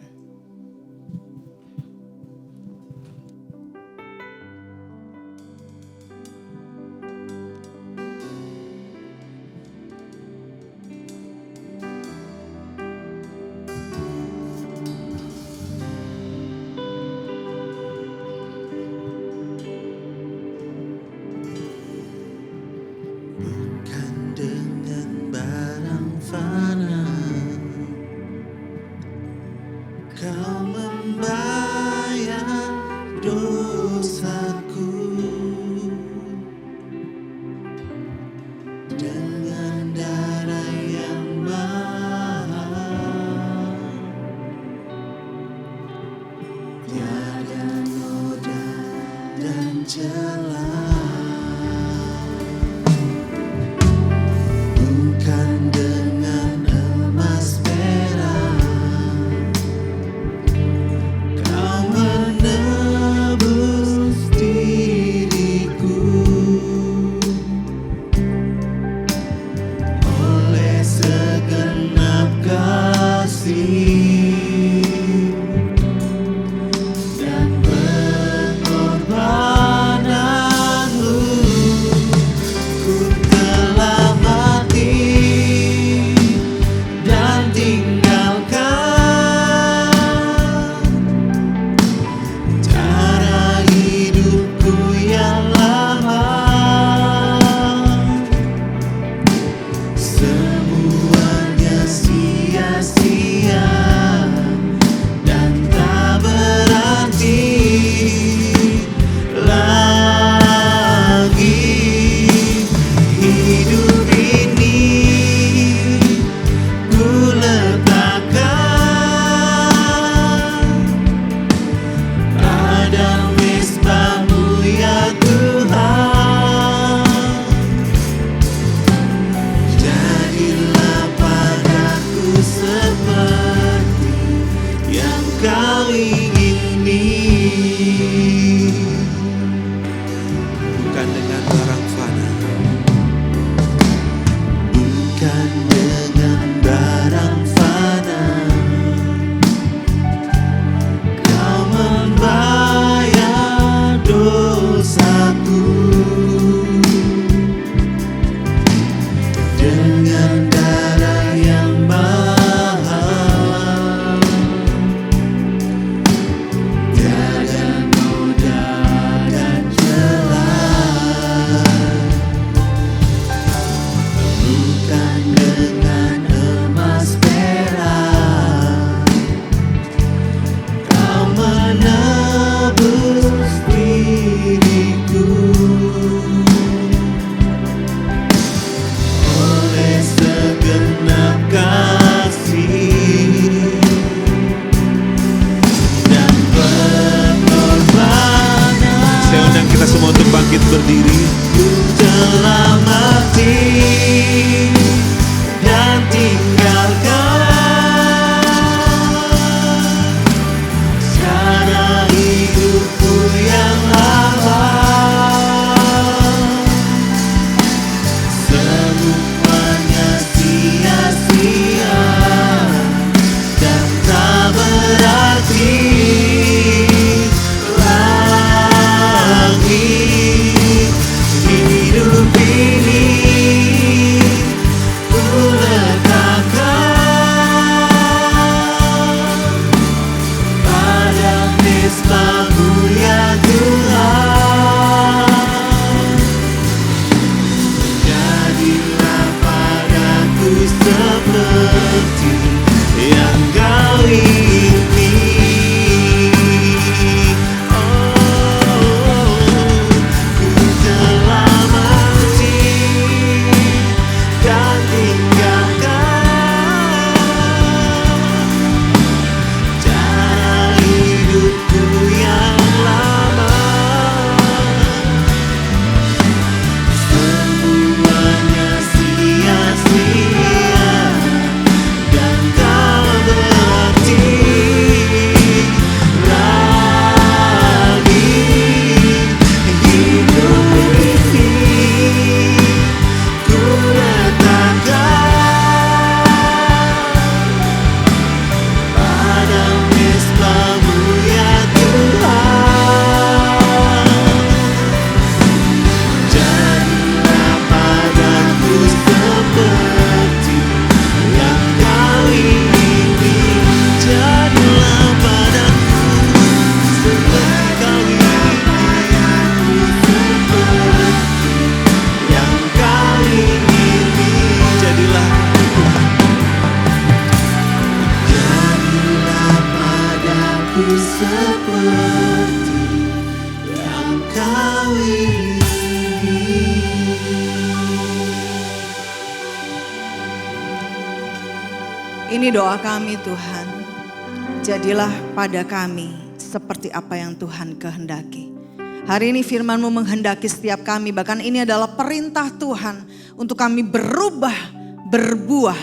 telah mati dan tinggalkan cara hidupku yang lama. Semuanya sia-sia dan tak berarti lagi. Hidup ini ku letakkan pada mezbah-Mu ya Tuhan. Jadilah padaku seperti yang Kau ingini. Ku telah mati dan tinggalkan cara hidupku yang lama. Semuanya sia-sia dan tak berarti lagi. Hidup ini ku letakkan pada mezbah-Mu ya Tuhan. Jadilah padaku seperti yang Kau ingini. Jadilah padaku seperti Kau ingini. Seperti yang Kau ingini. Jadilah padaku seperti yang Kau ingini. Ini doa kami Tuhan. Jadilah pada kami seperti apa yang Tuhan kehendaki. Hari ini firman-Mu menghendaki setiap kami, bahkan ini adalah perintah Tuhan untuk kami berubah, berbuah,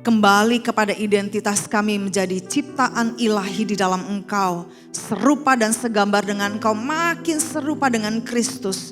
kembali kepada identitas kami menjadi ciptaan ilahi di dalam Engkau. Serupa dan segambar dengan Engkau, makin serupa dengan Kristus.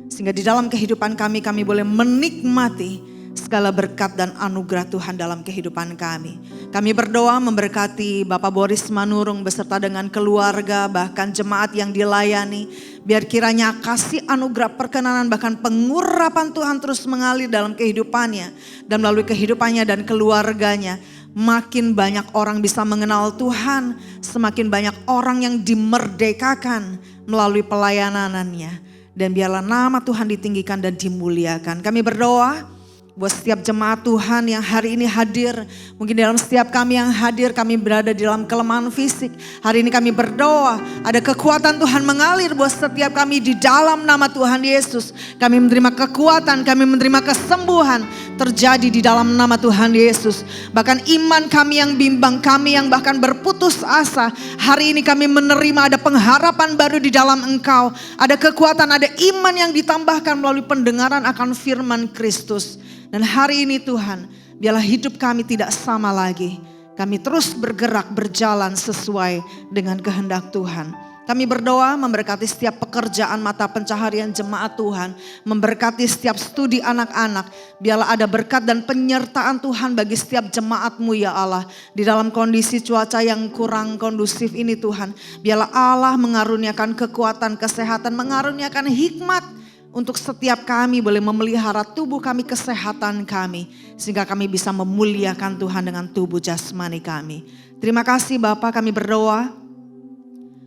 Sehingga di dalam kehidupan kami, kami boleh menikmati segala berkat dan anugerah Tuhan dalam kehidupan kami. Kami berdoa memberkati Bapak Boris Manurung beserta dengan keluarga, bahkan jemaat yang dilayani. Biar kiranya kasih anugerah perkenanan bahkan pengurapan Tuhan terus mengalir dalam kehidupannya. Dan melalui kehidupannya dan keluarganya. Makin banyak orang bisa mengenal Tuhan. Semakin banyak orang yang dimerdekakan melalui pelayanannya. Dan biarlah nama Tuhan ditinggikan dan dimuliakan. Kami berdoa buat setiap jemaat Tuhan yang hari ini hadir. Mungkin dalam setiap kami yang hadir, kami berada di dalam kelemahan fisik. Hari ini kami berdoa, ada kekuatan Tuhan mengalir buat setiap kami di dalam nama Tuhan Yesus. Kami menerima kekuatan, kami menerima kesembuhan terjadi di dalam nama Tuhan Yesus. Bahkan iman kami yang bimbang, kami yang bahkan berputus asa, hari ini kami menerima ada pengharapan baru di dalam Engkau. Ada kekuatan, ada iman yang ditambahkan melalui pendengaran akan firman Kristus. Dan hari ini Tuhan, biarlah hidup kami tidak sama lagi. Kami terus bergerak, berjalan sesuai dengan kehendak Tuhan. Kami berdoa memberkati setiap pekerjaan mata pencaharian jemaat Tuhan. Memberkati setiap studi anak-anak. Biarlah ada berkat dan penyertaan Tuhan bagi setiap jemaat-Mu ya Allah. Di dalam kondisi cuaca yang kurang kondusif ini Tuhan. Biarlah Allah mengaruniakan kekuatan, kesehatan, mengaruniakan hikmat. Untuk setiap kami boleh memelihara tubuh kami, kesehatan kami. Sehingga kami bisa memuliakan Tuhan dengan tubuh jasmani kami. Terima kasih Bapak, kami berdoa.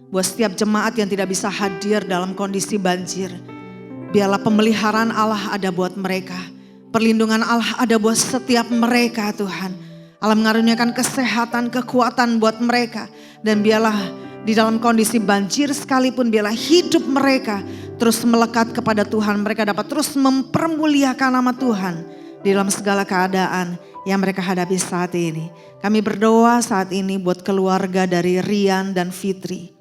Buat setiap jemaat yang tidak bisa hadir dalam kondisi banjir. Biarlah pemeliharaan Allah ada buat mereka. Perlindungan Allah ada buat setiap mereka Tuhan. Allah mengaruniakan kesehatan, kekuatan buat mereka. Dan biarlah di dalam kondisi banjir sekalipun, biarlah hidup mereka terus melekat kepada Tuhan. Mereka dapat terus mempermuliakan nama Tuhan di dalam segala keadaan yang mereka hadapi saat ini. Kami berdoa saat ini buat keluarga dari Rian dan Fitri.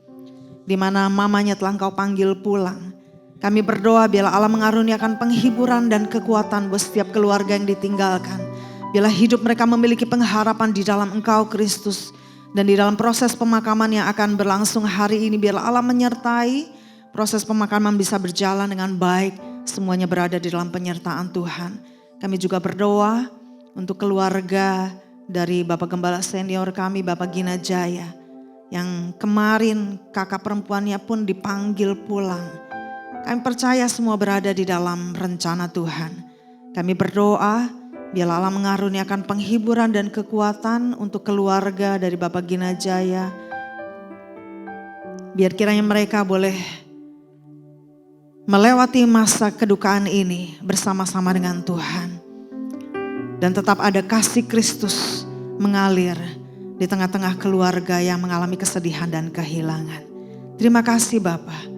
Di mana mamanya telah Engkau panggil pulang. Kami berdoa biarlah Allah mengaruniakan penghiburan dan kekuatan buat setiap keluarga yang ditinggalkan. Biarlah hidup mereka memiliki pengharapan di dalam Engkau Kristus. Dan di dalam proses pemakaman yang akan berlangsung hari ini, biarlah Allah menyertai proses pemakaman bisa berjalan dengan baik. Semuanya berada di dalam penyertaan Tuhan. Kami juga berdoa untuk keluarga dari Bapak Gembala Senior kami, Bapak Gina Jaya. Yang kemarin kakak perempuannya pun dipanggil pulang. Kami percaya semua berada di dalam rencana Tuhan. Kami berdoa biarlah Allah mengaruniakan penghiburan dan kekuatan untuk keluarga dari Bapak Gina Jaya. Biar kiranya mereka boleh melewati masa kedukaan ini bersama-sama dengan Tuhan. Dan tetap ada kasih Kristus mengalir di tengah-tengah keluarga yang mengalami kesedihan dan kehilangan. Terima kasih Bapak.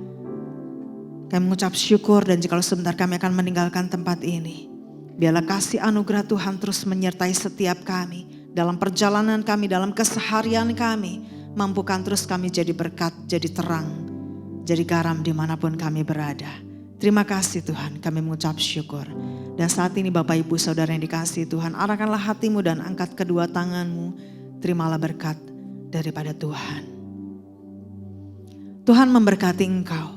Kami mengucap syukur dan jikalau sebentar kami akan meninggalkan tempat ini. Biarlah kasih anugerah Tuhan terus menyertai setiap kami. Dalam perjalanan kami, dalam keseharian kami. Mampukan terus kami jadi berkat, jadi terang, jadi garam dimanapun kami berada. Terima kasih Tuhan, kami mengucap syukur. Dan saat ini Bapak Ibu Saudara yang dikasihi Tuhan, arahkanlah hatimu dan angkat kedua tanganmu. Terimalah berkat daripada Tuhan. Tuhan memberkati engkau.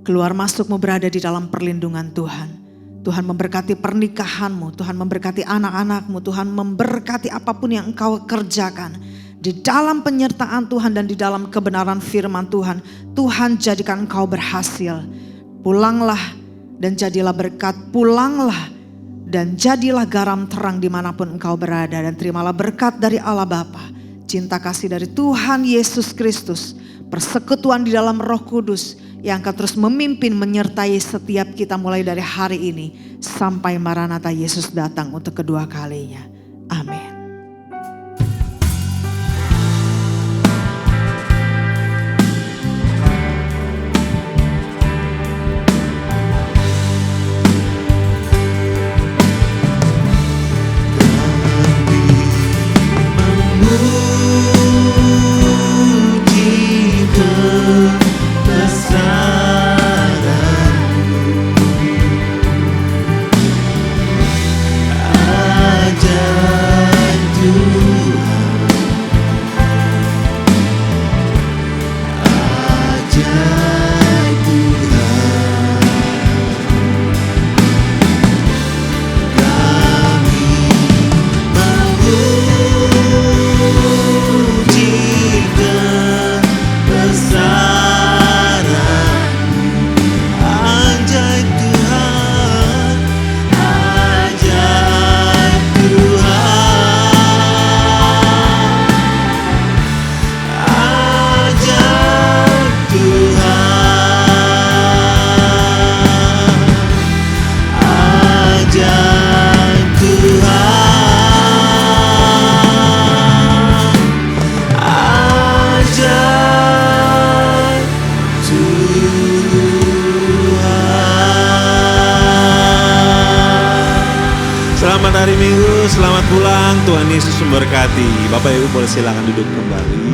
Keluar masukmu berada di dalam perlindungan Tuhan. Tuhan memberkati pernikahanmu, Tuhan memberkati anak-anakmu, Tuhan memberkati apapun yang engkau kerjakan. Di dalam penyertaan Tuhan dan di dalam kebenaran firman Tuhan, Tuhan jadikan engkau berhasil. Pulanglah dan jadilah berkat, pulanglah dan jadilah garam terang dimanapun engkau berada. Dan terimalah berkat dari Allah Bapa, cinta kasih dari Tuhan Yesus Kristus, persekutuan di dalam Roh Kudus, yang akan terus memimpin menyertai setiap kita mulai dari hari ini sampai Maranatha Yesus datang untuk kedua kalinya. Amin. Selamat hari Minggu, selamat pulang. Tuhan Yesus memberkati. Bapak Ibu boleh silakan duduk kembali.